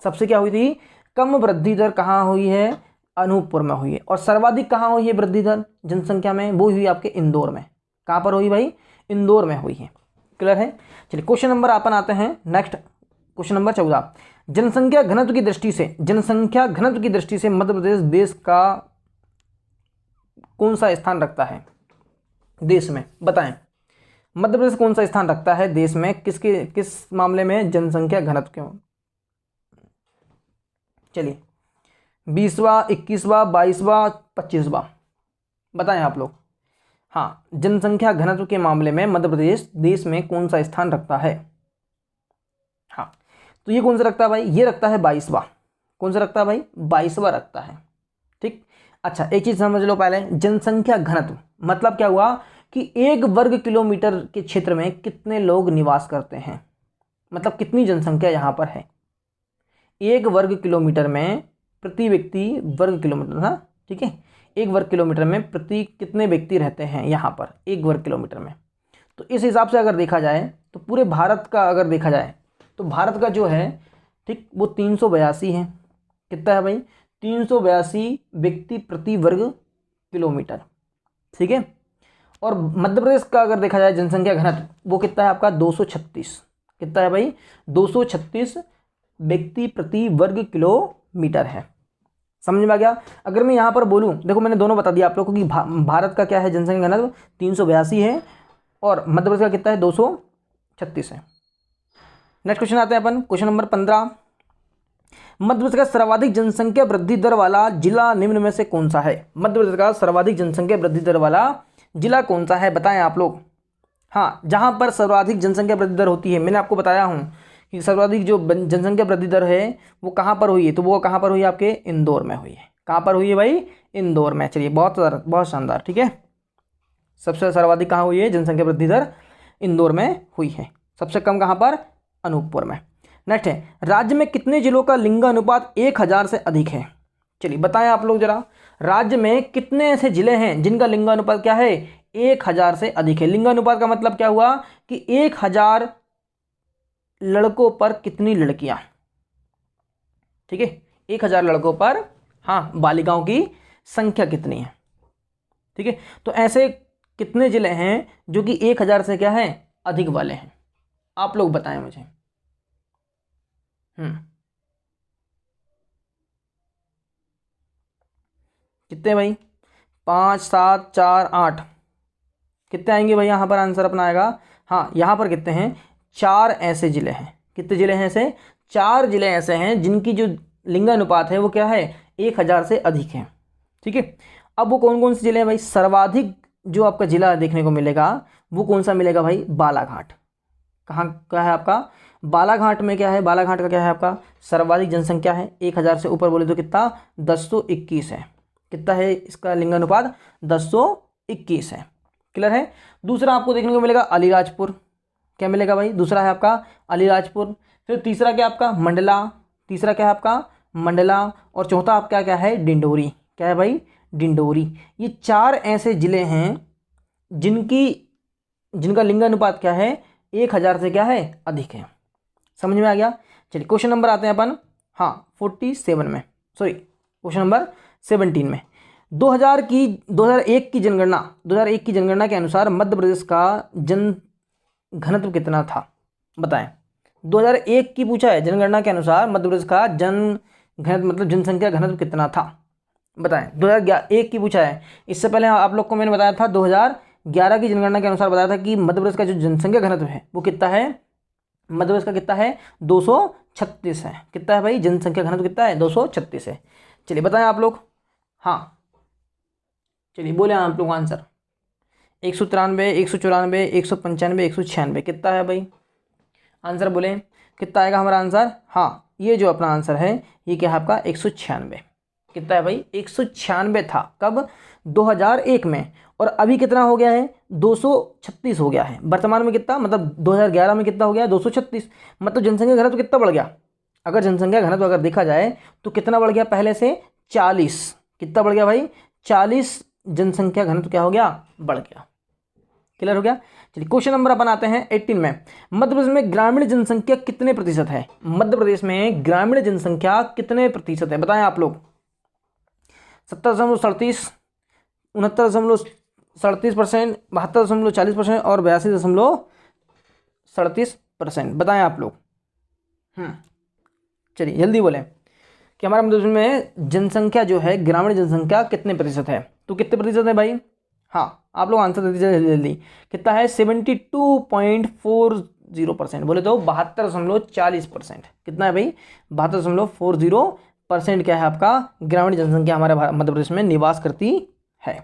सबसे क्या हुई थी, कम वृद्धि दर कहां हुई है, अनूपपुर में हुई है। और सर्वाधिक कहां हुई है वृद्धि दर जनसंख्या में, वो हुई आपके इंदौर में। कहाँ पर हुई भाई? इंदौर में हुई है। क्लियर है? चलिए क्वेश्चन नंबर अपन आते हैं नेक्स्ट, क्वेश्चन नंबर 14। जनसंख्या घनत्व की दृष्टि से, जनसंख्या घनत्व की दृष्टि से मध्य प्रदेश देश का कौन सा स्थान रखता है? देश में बताएं, मध्य प्रदेश कौन सा स्थान रखता है देश में, किस मामले में? जनसंख्या घनत्व क्यों? चलिए 20वां, 21वां, 22वां, 25वां बताएं आप लोग। हाँ, जनसंख्या घनत्व के मामले में मध्य प्रदेश देश में कौन सा स्थान रखता है? हाँ, तो ये कौन सा रखता है भाई? ये रखता है 22वां। कौन सा रखता है भाई? 22वां रखता है। ठीक। अच्छा, एक चीज समझ लो पहले, जनसंख्या घनत्व मतलब क्या हुआ कि 1 वर्ग किलोमीटर के क्षेत्र में कितने लोग निवास करते हैं, मतलब कितनी जनसंख्या यहाँ पर है। 1 वर्ग किलोमीटर में प्रति व्यक्ति वर्ग किलोमीटर था, ठीक है, 1 वर्ग किलोमीटर में प्रति कितने व्यक्ति रहते हैं यहाँ पर 1 वर्ग किलोमीटर में। तो इस हिसाब से अगर देखा जाए तो पूरे भारत का अगर देखा जाए तो भारत का जो है, ठीक, वो 382 है। कितना है भाई? 382 व्यक्ति प्रति वर्ग किलोमीटर। ठीक है। और मध्य प्रदेश का अगर देखा जाए जनसंख्या घनत्व वो कितना है आपका? 236। कितना है भाई? 236 व्यक्ति प्रति वर्ग किलोमीटर है। समझ में आ गया? अगर मैं यहाँ पर बोलूँ, देखो मैंने दोनों बता दिया आप लोगों को कि भारत का क्या है जनसंख्या घनत्व 382 है और मध्य प्रदेश का कितना है? 236 है। नेक्स्ट क्वेश्चन आते हैं अपन, क्वेश्चन नंबर 15। मध्य प्रदेश का सर्वाधिक जनसंख्या वृद्धि दर वाला जिला निम्न में से कौन सा है? मध्य प्रदेश का सर्वाधिक जनसंख्या वृद्धि दर वाला जिला कौन सा है बताएं आप लोग। हाँ, जहां पर सर्वाधिक जनसंख्या वृद्धि दर होती है, मैंने आपको बताया हूं कि सर्वाधिक जो जनसंख्या वृद्धि दर है वो कहां पर हुई है, तो वो कहां पर हुई है? आपके इंदौर में हुई है। कहां पर हुई है भाई? इंदौर में। चलिए, बहुत शानदार। ठीक है, सबसे सर्वाधिक कहाँ हुई है जनसंख्या वृद्धि दर? इंदौर में हुई है। सबसे कम कहाँ पर? अनूपपुर में। नेक्स्ट है, राज्य में कितने जिलों का लिंगानुपात 1000 से अधिक है? चलिए बताएं आप लोग जरा, राज्य में कितने ऐसे जिले हैं जिनका लिंगानुपात क्या है? 1000 से अधिक है। लिंगानुपात का मतलब क्या हुआ कि 1000 लड़कों पर कितनी लड़कियां? ठीक है, 1000 लड़कों पर, हाँ, बालिकाओं की संख्या कितनी है? ठीक है, तो ऐसे कितने जिले हैं जो कि 1000 से क्या है? अधिक वाले हैं? आप लोग बताएं मुझे। कितने भाई? 5, 7, 4, 8 कितने आएंगे भाई यहाँ पर? आंसर अपना आएगा, हाँ, यहाँ पर कितने हैं? 4 ऐसे जिले हैं। कितने जिले हैं ऐसे? 4 जिले ऐसे हैं जिनकी जो लिंगानुपात है वो क्या है? 1000 से अधिक है। ठीक है, अब वो कौन कौन से जिले हैं भाई? सर्वाधिक जो आपका जिला देखने को मिलेगा वो कौन सा मिलेगा भाई? बालाघाट। कहाँ का है आपका? बालाघाट में क्या है? बालाघाट का क्या है आपका? सर्वाधिक जनसंख्या है, 1000 से ऊपर बोले तो कितना? 1021 है। कितना है इसका लिंगानुपात? 1021 है। क्लियर है? दूसरा आपको देखने को मिलेगा अलीराजपुर। क्या मिलेगा भाई? दूसरा है आपका अलीराजपुर। फिर तीसरा क्या आपका? मंडला। तीसरा क्या है आपका? मंडला। और चौथा आपका क्या है? डिंडोरी। क्या है भाई? डिंडोरी। ये 4 ऐसे जिले हैं जिनका लिंगानुपात क्या है? 1000 से क्या है? अधिक है। समझ में आ गया? चलिए क्वेश्चन नंबर आते हैं अपन, हाँ, 47 में, सॉरी क्वेश्चन नंबर 17 में। 2001 की जनगणना के अनुसार मध्य प्रदेश का जन घनत्व कितना था? बताएं। 2001 की पूछा है, जनगणना के अनुसार मध्य प्रदेश का जन घनत्व मतलब जनसंख्या घनत्व कितना था? बताएं। 2001 की पूछा है। इससे पहले आप लोग को मैंने बताया था 2011 की जनगणना के अनुसार बताया था कि मध्य प्रदेश का जो जनसंख्या घनत्व है वो कितना है? मध्य प्रदेश का कितना है? 236 है। कितना है भाई? जनसंख्या घनत्व कितना है? 236 है। चलिए बताएं आप लोग। हाँ, चलिए बोले आप लोग आंसर। 193, 194, 195, 196 कितना है भाई? आंसर बोले कितना आएगा हमारा आंसर? हाँ, ये जो अपना आंसर है ये क्या है आपका? 196। कितना है भाई? 196 था। कब? 2001 में। और अभी कितना हो गया है? 236 हो गया है वर्तमान में। कितना मतलब 2011 में कितना हो गया? 236। मतलब जनसंख्या घनत्व कितना बढ़ गया? अगर जनसंख्या घनत्व अगर देखा जाए तो कितना बढ़ गया? पहले से 40। कितना बढ़ गया भाई? 40 जनसंख्या घनत्व क्या हो गया? बढ़ गया। क्लियर हो गया? चलिए क्वेश्चन नंबर अपन आते हैं 18 में। मध्य प्रदेश में ग्रामीण जनसंख्या कितने प्रतिशत है? मध्य प्रदेश में ग्रामीण जनसंख्या कितने प्रतिशत है? बताएं आप लोग। 70.37, 69.7, 37%, 72.40% और 82.37%। बताएं आप लोग। चलिए जल्दी बोलें कि हमारे मध्य प्रदेश में जनसंख्या जो है, ग्रामीण जनसंख्या कितने प्रतिशत है? तो कितने प्रतिशत है भाई? हाँ, आप लोग आंसर दे दीजिए जल्दी जल्दी। कितना है? 72.40%। बोले तो 72.40%। कितना है भाई? 72.40% क्या है आपका ग्रामीण जनसंख्या हमारे मध्य प्रदेश में निवास करती है।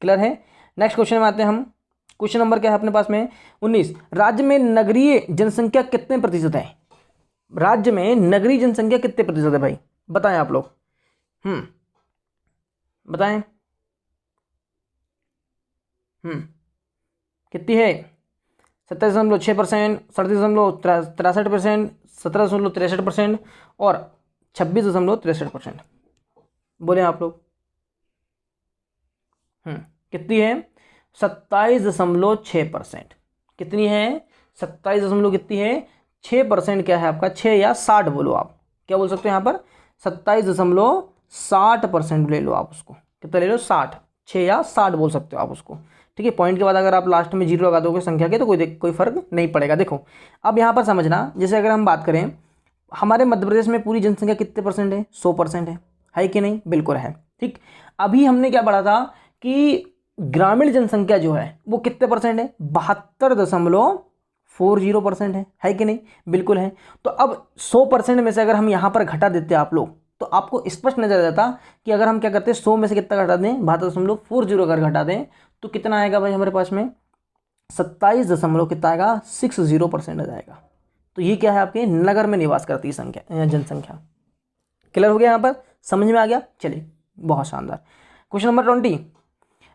क्लियर है? नेक्स्ट क्वेश्चन में आते हैं हम। क्वेश्चन नंबर क्या है अपने पास में? 19। राज्य में नगरीय जनसंख्या कितने प्रतिशत है? राज्य में नगरीय जनसंख्या कितने प्रतिशत है भाई? बताएं आप लोग। बताएं। कितनी है? 27.6%, 37.63%, 17.63% और 26.63%। बोले आप लोग। कितनी है? 27.6%। कितनी है? 27 कितनी है? 6% क्या है आपका? 6 या 60 बोलो आप। क्या बोल सकते हो यहाँ पर? 27.60% ले लो आप उसको। कितना ले लो? 60। 6 या 60 बोल सकते हो आप उसको। ठीक है, पॉइंट के बाद अगर आप लास्ट में जीरो लगा दोगे संख्या के तो कोई फर्क नहीं पड़ेगा। देखो अब यहाँ पर समझना, जैसे अगर हम बात करें हमारे मध्य प्रदेश में पूरी जनसंख्या कितने परसेंट है? 100% है कि नहीं? बिल्कुल है। ठीक, अभी हमने क्या पढ़ा था कि ग्रामीण जनसंख्या जो है वो कितने परसेंट है? 72.40% है कि नहीं? बिल्कुल है। तो अब 100% में से अगर हम यहाँ पर घटा देते हैं आप लोग, तो आपको स्पष्ट नजर आ जाता कि अगर हम क्या करते हैं 100 में से कितना घटा दें? 72.40 अगर घटा दें तो कितना आएगा भाई हमारे पास में? 27 कितना आएगा? 60% आ जाएगा। तो ये क्या है? आपके नगर में निवास करती संख्या जनसंख्या। क्लियर हो गया? यहाँ पर समझ में आ गया? चलिए बहुत शानदार। Question number 20।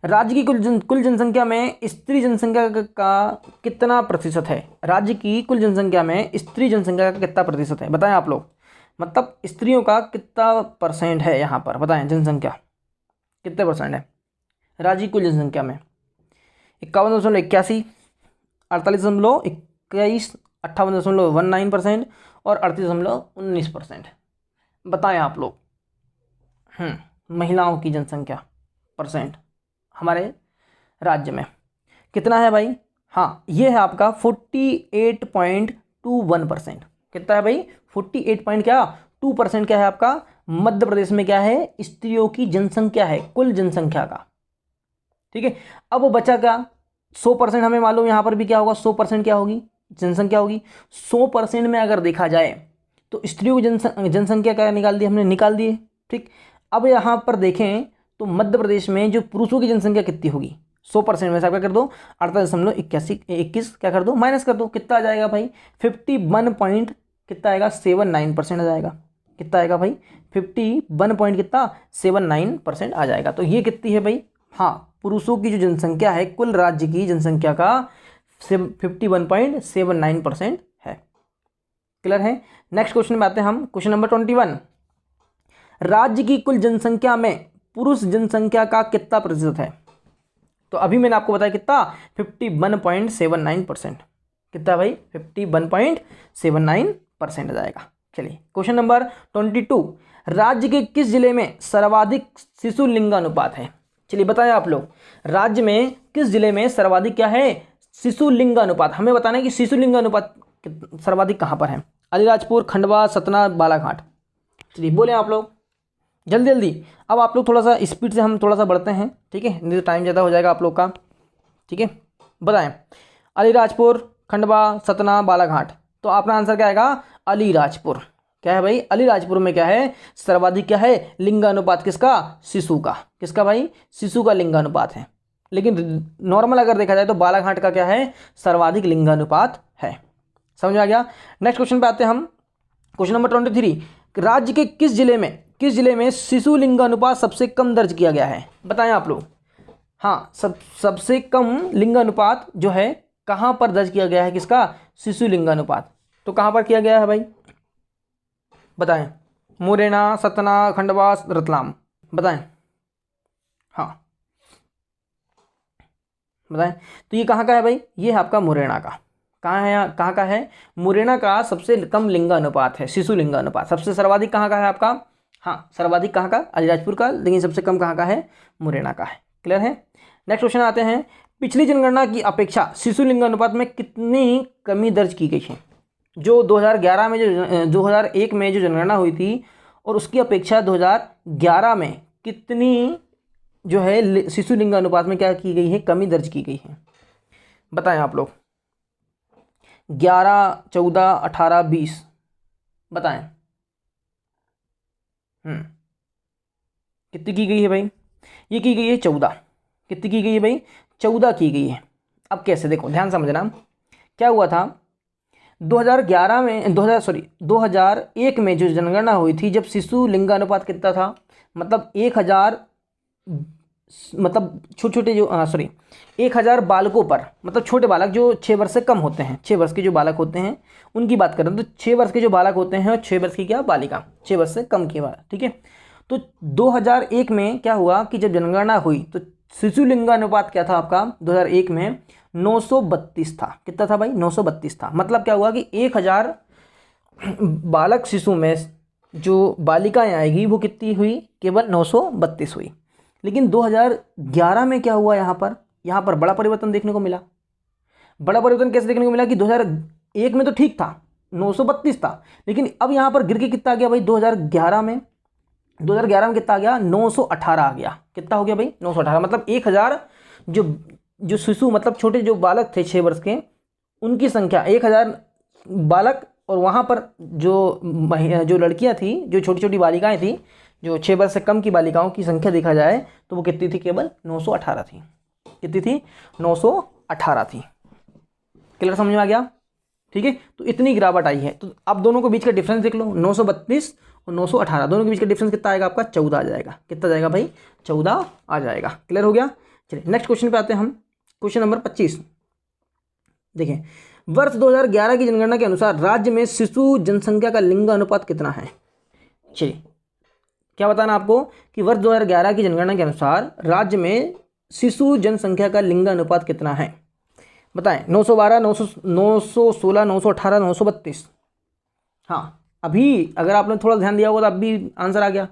राज्य की कुल जनसंख्या में स्त्री जनसंख्या का कितना प्रतिशत है? राज्य की कुल जनसंख्या में स्त्री जनसंख्या का कितना प्रतिशत है? बताएं आप लोग। मतलब स्त्रियों का कितना परसेंट है यहाँ पर? बताएं जनसंख्या कितने परसेंट है राज्य की कुल जनसंख्या में? 51.81, 48.21, 58.19% और 38.19%। बताएं आप लोग। महिलाओं की जनसंख्या परसेंट हमारे राज्य में कितना है भाई? हाँ, ये है आपका 48.21%। कितना है भाई? 48.2% क्या है आपका मध्य प्रदेश में? क्या है? स्त्रियों की जनसंख्या है कुल जनसंख्या का। ठीक है, अब वो बचा क्या? 100% हमें मालूम यहाँ पर भी क्या होगा? 100% क्या होगी? जनसंख्या होगी। 100% में अगर देखा जाए तो स्त्रियों की जनसंख्या क्या निकाल दी हमने? निकाल दिए। ठीक, अब यहाँ पर देखें तो मध्य प्रदेश में जो पुरुषों की जनसंख्या कितनी होगी? 100% में से आप क्या कर दो? 48.21 क्या कर दो? माइनस कर दो। कितना आ जाएगा भाई? 51 पॉइंट कितना आएगा? 79% आ जाएगा। कितना आएगा भाई? 51 पॉइंट कितना? 79% आ जाएगा। तो ये कितनी है भाई? हाँ, पुरुषों की जो जनसंख्या है कुल राज्य की जनसंख्या का 51.79% है। क्लियर है? नेक्स्ट क्वेश्चन में आते हैं हम। Question number 21। राज्य की कुल जनसंख्या में पुरुष जनसंख्या का कितना प्रतिशत है? तो अभी मैंने आपको बताया कितना? 51.79%। कितना भाई? 51.79% आ जाएगा। चलिए क्वेश्चन नंबर 22। राज्य के किस जिले में सर्वाधिक शिशु लिंगानुपात है? चलिए बताएं आप लोग। राज्य में किस जिले में सर्वाधिक क्या है? शिशु लिंगानुपात। हमें बताना है कि शिशु लिंगानुपात सर्वाधिक कहां पर है? अलीराजपुर, खंडवा, सतना, बालाघाट। चलिए बोले आप लोग जल्दी जल्दी। अब आप लोग थोड़ा सा स्पीड से हम थोड़ा सा बढ़ते हैं, ठीक है, नहीं तो टाइम ज़्यादा हो जाएगा आप लोग का। ठीक है, बताएं। अलीराजपुर, खंडवा, सतना, बालाघाट। तो अपना आंसर क्या आएगा? अलीराजपुर। क्या है भाई? अलीराजपुर में क्या है? सर्वाधिक क्या है? लिंगानुपात किसका? शिशु का। किसका भाई? शिशु का लिंगानुपात है। लेकिन नॉर्मल अगर देखा जाए तो बालाघाट का क्या है? सर्वाधिक लिंगानुपात है। समझ में आ गया? नेक्स्ट क्वेश्चन पे आते हैं हम। Question number 23। राज्य के किस जिले में शिशु लिंगानुपात सबसे कम दर्ज किया गया है? बताएं आप लोग। हाँ, सबसे कम लिंगानुपात जो है कहां पर दर्ज किया गया है? किसका? शिशु लिंगानुपात। तो कहां पर किया गया है भाई? बताएं। मुरैना, सतना, खंडवा, रतलाम। बताएं। हाँ बताएं। तो ये कहाँ का है भाई? ये है आपका मुरैना का। कहाँ है? कहाँ का है? मुरैना का सबसे कम लिंगानुपात है, शिशु लिंगानुपात। सबसे सर्वाधिक कहाँ का है आपका? हाँ, सर्वाधिक कहाँ का? अलीराजपुर का। लेकिन सबसे कम कहाँ का है? मुरैना का है। क्लियर है? नेक्स्ट क्वेश्चन आते हैं, पिछली जनगणना की अपेक्षा शिशु लिंगानुपात में कितनी कमी दर्ज की गई है। जो 2011 में जो 2001 में जो जनगणना हुई थी और उसकी अपेक्षा 2011 में कितनी जो है शिशु लिंगानुपात में क्या की गई है, कमी दर्ज की गई है। बताएं आप लोग, 11, 14, 18, 20 बताएं। कितनी की गई है भाई, ये की गई है 14। कितनी की गई है भाई, 14 की गई है। अब कैसे, देखो ध्यान समझना, क्या हुआ था 2011 में 2001 में जो जनगणना हुई थी, जब शिशु लिंगानुपात कितना था, मतलब 1000 मतलब छोटे जो 1000 बालकों पर, मतलब छोटे बालक जो 6 वर्ष से कम होते हैं, 6 वर्ष के जो बालक होते हैं उनकी बात करें तो 6 वर्ष के जो बालक होते हैं और 6 वर्ष की क्या बालिका, 6 वर्ष से कम की बात, ठीक है। तो 2001 में क्या हुआ कि जब जनगणना हुई तो शिशु लिंगानुपात क्या था आपका 2001 में 932 था। कितना था भाई, 932 था। मतलब क्या हुआ कि 1000 बालक शिशु में जो बालिकाएं आएगी वो कितनी हुई, केवल 932 हुई। लेकिन 2011 में क्या हुआ, यहाँ पर बड़ा परिवर्तन देखने को मिला। बड़ा परिवर्तन कैसे देखने को मिला कि 2001 में तो ठीक था, 932 था, लेकिन अब यहाँ पर गिर के कितना आ गया भाई, 2011 में कितना आ गया, 918 आ गया। कितना हो गया भाई, 918। मतलब 1000 जो शिशु मतलब छोटे जो बालक थे 6 वर्ष के, उनकी संख्या 1000 बालक, और वहाँ पर जो लड़कियाँ थी, जो छोटी छोटी बालिकाएं थी, जो 6 वर्ष से कम की बालिकाओं की संख्या देखा जाए तो वो कितनी थी, केवल 918 थी। कितनी थी, 918 थी। क्लियर, समझ में आ गया, ठीक है। तो इतनी गिरावट आई है। तो अब दोनों को बीच का डिफरेंस देख लो, 932 और 918, दोनों के बीच का डिफरेंस कितना आएगा आपका, 14 आ जाएगा। कितना जाएगा भाई, 14 आ जाएगा। क्लियर हो गया। चलिए नेक्स्ट क्वेश्चन पे आते हैं हम, क्वेश्चन नंबर 25। देखें, वर्ष 2011 की जनगणना के अनुसार राज्य में शिशु जनसंख्या का लिंग अनुपात कितना है। चलिए, क्या बताना आपको कि वर्ष 2011 की जनगणना के अनुसार राज्य में शिशु जनसंख्या का लिंग अनुपात कितना है। बताएं, 912, 916, 918, 932। हाँ, अभी अगर आपने थोड़ा ध्यान दिया होगा तो अभी आंसर आ गया।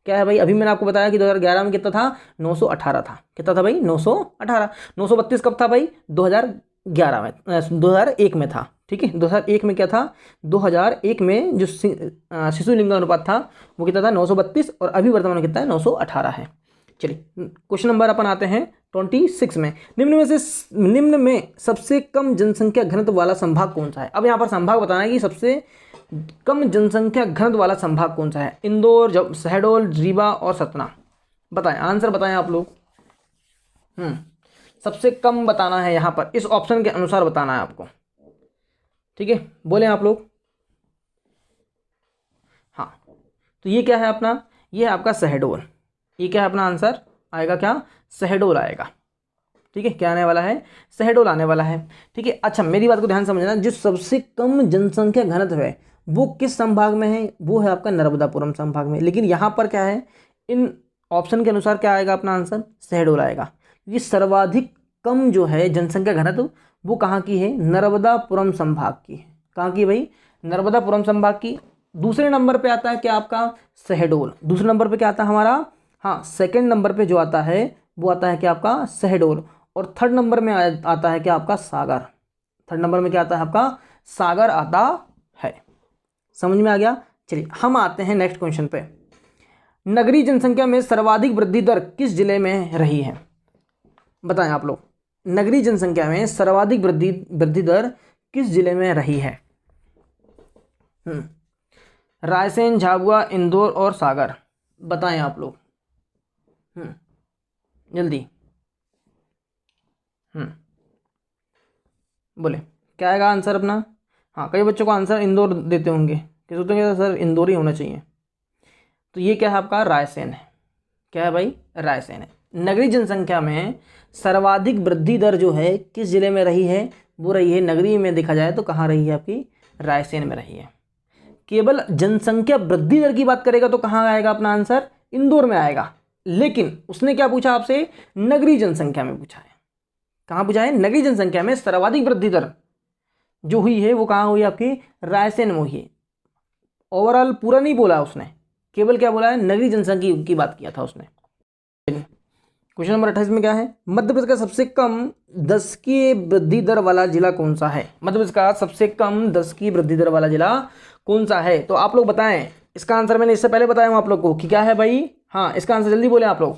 क्या है भाई, अभी मैंने आपको बताया कि 2011 में कितना था, 918 था। कितना था भाई, 918। 932 कब था भाई, 2011 में, 2001 में था, ठीक है। 2001 में क्या था, 2001 में जो शिशु लिंगानुपात था वो कितना था, 932, और अभी वर्तमान में कितना है, 918 है। चलिए क्वेश्चन नंबर अपन आते हैं 26 में। निम्न में सबसे कम जनसंख्या घनत्व वाला संभाग कौन सा है। अब यहाँ पर संभाग बताना है कि सबसे कम जनसंख्या घनत्व वाला संभाग कौन सा है। इंदौर, शहडोल, रीवा और सतना। बताएं, आंसर बताएं आप लोग। सबसे कम बताना है यहाँ पर, इस ऑप्शन के अनुसार बताना है आपको, ठीक है। बोले आप लोग। हाँ, तो ये क्या है अपना, ये है आपका शहडोल। ये क्या है अपना आंसर आएगा, क्या, शहडोल आएगा, ठीक है। क्या आने वाला है, शहडोल आने वाला है, ठीक है। अच्छा, मेरी बात को ध्यान समझना, जो सबसे कम जनसंख्या घनत्व है वो किस संभाग में है, वो है आपका नर्मदापुरम संभाग में। लेकिन यहाँ पर क्या है, इन ऑप्शन के अनुसार क्या आएगा अपना आंसर, शहडोल आएगा। ये सर्वाधिक कम जो है जनसंख्या घनत्व वो कहाँ की है, नर्मदापुरम संभाग की है। कहाँ की भाई, नर्मदापुरम संभाग की। दूसरे नंबर पे आता है क्या आपका, शहडोल। दूसरे नंबर पे क्या आता है हमारा, हाँ, सेकंड नंबर पे जो आता है वो आता है क्या आपका, शहडोल। और थर्ड नंबर में आता है क्या आपका, सागर। थर्ड नंबर में क्या आता है आपका, सागर आता है। समझ में आ गया। चलिए हम आते हैं नेक्स्ट क्वेश्चन पे। नगरीय जनसंख्या में सर्वाधिक वृद्धि दर किस जिले में रही है। बताएं आप लोग, नगरीय जनसंख्या में सर्वाधिक वृद्धि दर किस जिले में रही है। रायसेन, झाबुआ, इंदौर और सागर। बताएं आप लोग, जल्दी। बोले क्या आएगा आंसर अपना। हाँ, कई बच्चों को आंसर इंदौर देते होंगे कि सोचते होंगे सर इंदौर ही होना चाहिए। तो ये क्या है आपका, रायसेन है। क्या है भाई, रायसेन है। नगरीय जनसंख्या में सर्वाधिक वृद्धि दर जो है किस जिले में रही है, वो रही है, नगरीय में देखा जाए तो कहाँ रही है आपकी, रायसेन में रही है। केवल जनसंख्या वृद्धि दर की बात करेगा तो कहाँ आएगा अपना आंसर, इंदौर में आएगा। लेकिन उसने क्या पूछा आपसे, नगरीय जनसंख्या में पूछा है। कहाँ पूछा है, नगरीय जनसंख्या में सर्वाधिक वृद्धि दर जो हुई है वो कहाँ हुई आपकी, रायसेन में हुई है। ओवरऑल पूरा नहीं बोला उसने, केवल क्या बोला है, नगरीय जनसंख्या की बात किया था उसने। क्वेश्चन नंबर 28 में क्या है, मध्य प्रदेश का सबसे कम 10 की वृद्धि दर वाला जिला कौन सा है। मध्य प्रदेश का सबसे कम 10 की वृद्धि दर वाला जिला कौन सा है, तो आप लोग बताएं। इसका आंसर मैंने इससे पहले बताया हूं आप लोग को कि क्या है भाई, हाँ इसका आंसर जल्दी बोले आप लोग,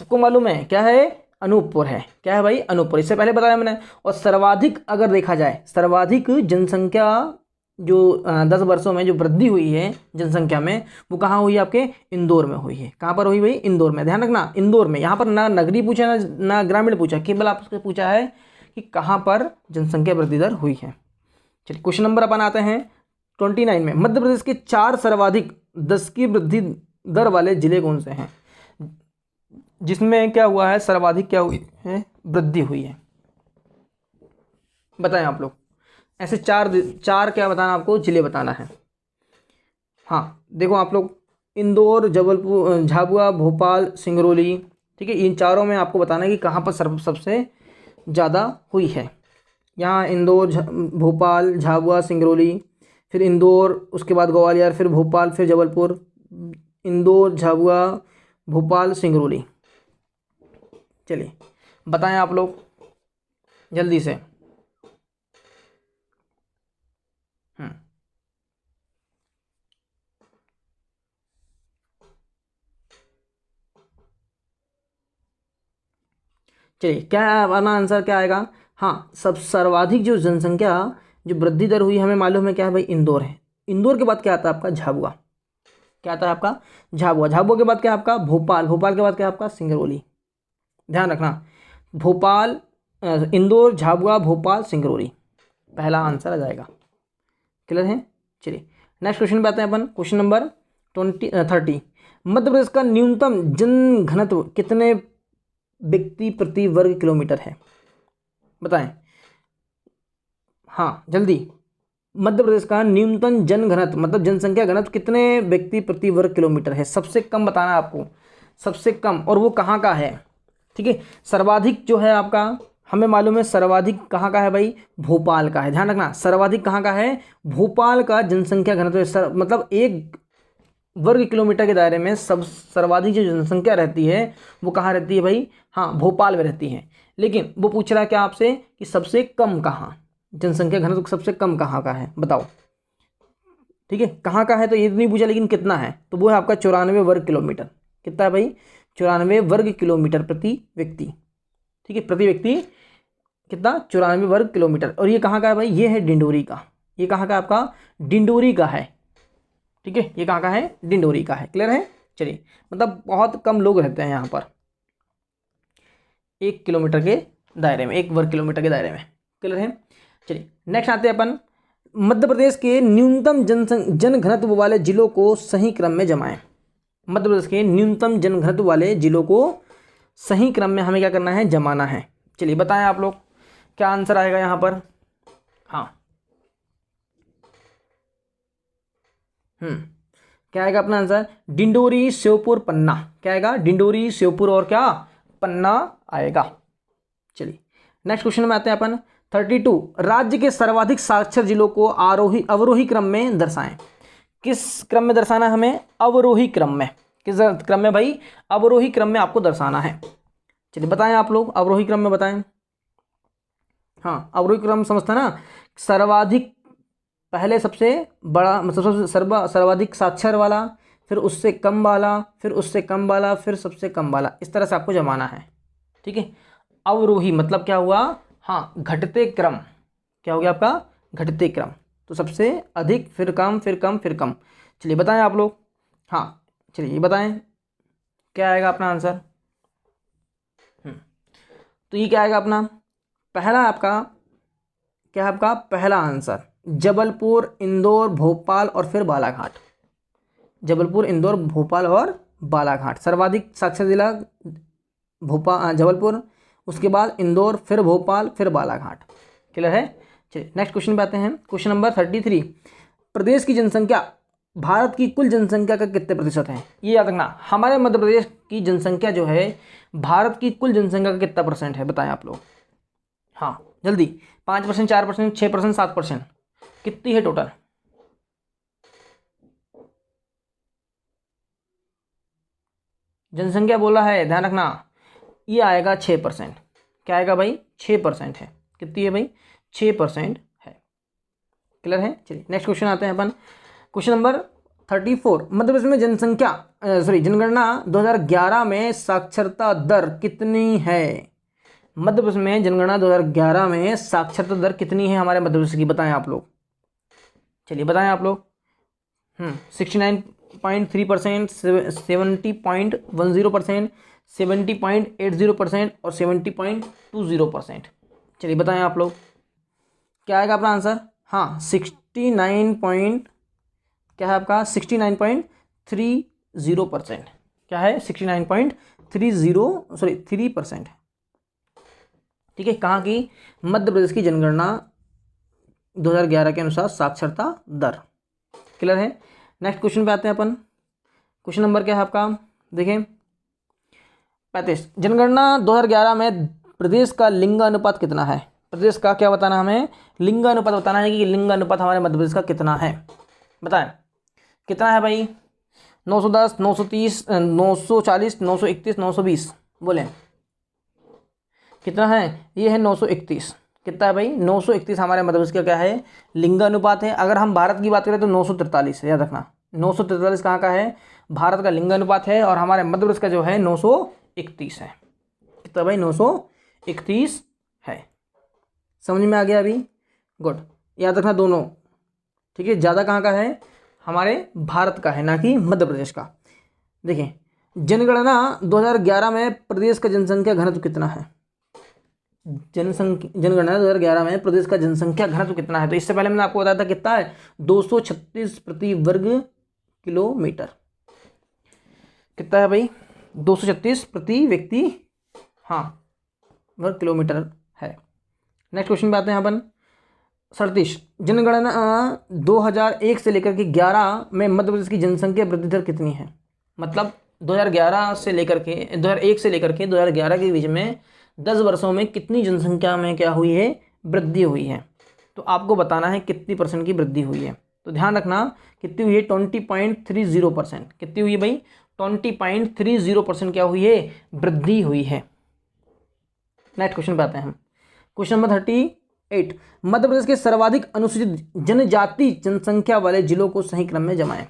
सबको मालूम है क्या है, अनूपपुर है। क्या है भाई, अनूपपुर, इससे पहले बताया मैंने। और सर्वाधिक अगर देखा जाए, सर्वाधिक जनसंख्या जो 10 वर्षों में जो वृद्धि हुई है जनसंख्या में, वो कहाँ हुई है, आपके इंदौर में हुई है। कहाँ पर हुई भाई, इंदौर में, ध्यान रखना इंदौर में। यहाँ पर ना नगरी पूछा ना ग्रामीण पूछा, केवल आपसे पूछा है कि कहाँ पर जनसंख्या वृद्धि दर हुई है। चलिए क्वेश्चन नंबर अपन आते हैं 29 में, मध्य प्रदेश के 4 सर्वाधिक 10 की वृद्धि दर वाले जिले कौन से हैं, जिसमें क्या हुआ है, सर्वाधिक क्या हुई है, वृद्धि हुई है। बताएं आप लोग, ऐसे चार क्या बताना आपको, जिले बताना है। हाँ देखो आप लोग, इंदौर, जबलपुर, झाबुआ, भोपाल, सिंगरौली, ठीक है, इन चारों में आपको बताना है कि कहाँ पर सबसे ज़्यादा हुई है। यहाँ इंदौर, भोपाल, झाबुआ, सिंगरौली, फिर इंदौर, उसके बाद ग्वालियर, फिर भोपाल, फिर जबलपुर, इंदौर, झाबुआ, भोपाल, सिंगरौली। चलिए बताएं आप लोग जल्दी से। चलिए क्या आना आंसर क्या आएगा, हाँ सब सर्वाधिक जो जनसंख्या जो वृद्धि दर हुई हमें मालूम है क्या है भाई, इंदौर है। इंदौर के बाद क्या आता है आपका, झाबुआ। क्या आता है आपका, झाबुआ। झाबुआ के बाद क्या है आपका, भोपाल। भोपाल के बाद क्या है आपका, सिंगरौली। ध्यान रखना, भोपाल, इंदौर, झाबुआ, भोपाल, सिंगरौली, पहला आंसर आ जाएगा। क्लियर है। चलिए नेक्स्ट क्वेश्चन पे आते हैं अपन, क्वेश्चन नंबर 30। मध्य प्रदेश का न्यूनतम जन घनत्व कितने व्यक्ति प्रति वर्ग किलोमीटर है, बताएं। हाँ जल्दी, मध्य प्रदेश का न्यूनतम जन घनत्व मतलब जनसंख्या घनत्व कितने व्यक्ति प्रति वर्ग किलोमीटर है, सबसे कम बताना है आपको, सबसे कम, और वो कहाँ का है। ठीक है, सर्वाधिक जो है आपका हमें मालूम है, सर्वाधिक कहाँ का है भाई, भोपाल का है। ध्यान रखना, सर्वाधिक कहाँ का है, भोपाल का जनसंख्या घनत्व मतलब एक वर्ग किलोमीटर के दायरे में सब सर्वाधिक जो जनसंख्या रहती है वो कहाँ रहती है भाई, हाँ भोपाल में रहती है। लेकिन वो पूछ रहा है क्या आपसे कि सबसे कम कहाँ, जनसंख्या घनत्व सबसे कम कहाँ का है बताओ। ठीक है, कहाँ का है तो ये तो नहीं पूछा, लेकिन कितना है, तो वो है आपका 94 वर्ग किलोमीटर। कितना है भाई, 94 वर्ग किलोमीटर प्रति व्यक्ति। ठीक है, प्रति व्यक्ति कितना, 94 वर्ग किलोमीटर। और ये कहाँ का है भाई, ये है डिंडोरी का। ये कहाँ का आपका, डिंडोरी का है। ठीक है, ये कहाँ का है, डिंडोरी का है। क्लियर है। चलिए मतलब बहुत कम लोग रहते हैं यहाँ पर 1 किलोमीटर के दायरे में, 1 वर्ग किलोमीटर के दायरे में। क्लियर है। चलिए नेक्स्ट आते हैं अपन, मध्य प्रदेश के न्यूनतम जन घनत्व वाले जिलों को सही क्रम में जमाएं। मध्य प्रदेश के न्यूनतम जन घनत्व वाले जिलों को सही क्रम में हमें क्या करना है, जमाना है। चलिए बताएं आप लोग क्या आंसर आएगा यहाँ पर। हाँ क्या आएगा अपना आंसर, डिंडोरी, श्योपुर, पन्ना। क्या आएगा, डिंडोरी, श्योपुर और क्या, पन्ना आएगा। चलिए नेक्स्ट क्वेश्चन में आते हैं अपन 32, राज्य के सर्वाधिक साक्षर जिलों को आरोही अवरोही क्रम में दर्शाएं। किस क्रम में दर्शाना है हमें, अवरोही क्रम में। किस क्रम में भाई, अवरोही क्रम में आपको दर्शाना है। चलिए बताएं आप लोग, अवरोही क्रम में बताएं। हाँ अवरोही क्रम समझता ना, सर्वाधिक पहले सबसे बड़ा मतलब सबसे सर्वाधिक साक्षर वाला, फिर उससे कम वाला, फिर उससे कम वाला, फिर सबसे कम वाला, इस तरह से आपको जमाना है। ठीक है, अवरोही मतलब क्या हुआ, हाँ घटते क्रम। क्या हो गया आपका, घटते क्रम, तो सबसे अधिक, फिर कम, फिर कम, फिर कम। चलिए बताएं आप लोग। हाँ चलिए ये बताएं क्या आएगा अपना आंसर। तो ये क्या आएगा अपना, पहला आपका क्या है, आपका पहला आंसर जबलपुर, इंदौर, भोपाल और फिर बालाघाट। जबलपुर, इंदौर, भोपाल और बालाघाट, सर्वाधिक साक्षर जिला भोपाल, जबलपुर, उसके बाद इंदौर, फिर भोपाल, फिर बालाघाट। क्लियर है। चलिए नेक्स्ट क्वेश्चन पे आते हैं, क्वेश्चन नंबर 33, प्रदेश की जनसंख्या भारत की कुल जनसंख्या का कितने प्रतिशत है। ये याद रखना, हमारे मध्य प्रदेश की जनसंख्या जो है भारत की कुल जनसंख्या का कितना परसेंट है, बताएं आप लोग। हाँ जल्दी, 5%, 4%, 6%, 7%, कितनी है टोटल। जनसंख्या बोला है, ध्यान रखना, ये आएगा 6%। क्या आएगा भाई? 6% है। कितनी है भाई? 6% है। क्लियर है? चलिए नेक्स्ट क्वेश्चन आते हैं अपन। क्वेश्चन नंबर 34, मध्य प्रदेश में जनगणना 2011 में साक्षरता दर कितनी है? मध्य प्रदेश में जनगणना 2011 में साक्षरता दर कितनी है हमारे मध्य प्रदेश की? बताएं आप लोग, चलिए बताएं आप लोग। 69.3%, 70.10%, 70.80% और 70.20%। चलिए बताएं आप लोग, क्या आएगा अपना आंसर? हाँ, 69 क्या है आपका? 69.30%। क्या है? 3% है। ठीक है, कहाँ की? मध्य प्रदेश की जनगणना 2011 के अनुसार साक्षरता दर। क्लियर है? नेक्स्ट क्वेश्चन पे आते हैं अपन। क्वेश्चन नंबर क्या है आपका? देखें 35, जनगणना 2011 में प्रदेश का लिंगानुपात कितना है? प्रदेश का क्या बताना हमें? लिंगानुपात बताना है कि लिंगानुपात हमारे मध्य प्रदेश का कितना है। बताएं कितना है भाई? 910, 930, 940, 931, 920। बोलें कितना है? ये है 931। कितना है भाई? 931 हमारे मध्य प्रदेश का क्या है? लिंगानुपात है। अगर हम भारत की बात करें तो 943 है, याद रखना। 943 कहाँ का है? भारत का लिंगानुपात है। और हमारे मध्य प्रदेश का जो है 931 है। कितना भाई? 931 है। समझ में आ गया अभी? गुड, याद रखना दोनों। ठीक है, ज़्यादा कहाँ का है? हमारे भारत का है, ना कि मध्य प्रदेश का। देखिए जनगणना 2011 में प्रदेश का जनसंख्या घनत्व कितना है? जनगणना 2011 में प्रदेश का जनसंख्या घनत्व कितना है? तो इससे पहले मैंने आपको बताया था कितना है? 236 प्रति वर्ग किलोमीटर। कितना है भाई? 236 प्रति व्यक्ति, हाँ, वर्ग किलोमीटर है। नेक्स्ट क्वेश्चन पे आते हैं अपन। 37, जनगणना 2001 से लेकर के 11 में मध्य प्रदेश की जनसंख्या वृद्धि दर कितनी है? मतलब 2011 से लेकर के 2001 से लेकर के 2011 के बीच में 10 वर्षों में कितनी जनसंख्या में क्या हुई है? वृद्धि हुई है। तो आपको बताना है कितनी % की वृद्धि हुई है। तो ध्यान रखना कितनी हुई है? 20.30%। कितनी हुई है भाई? 20.30% क्या हुई है? वृद्धि हुई है। नेक्स्ट क्वेश्चन पे आते हैं हम। क्वेश्चन नंबर 38, मध्य प्रदेश के सर्वाधिक अनुसूचित जनजाति जनसंख्या वाले जिलों को सही क्रम में जमाएं।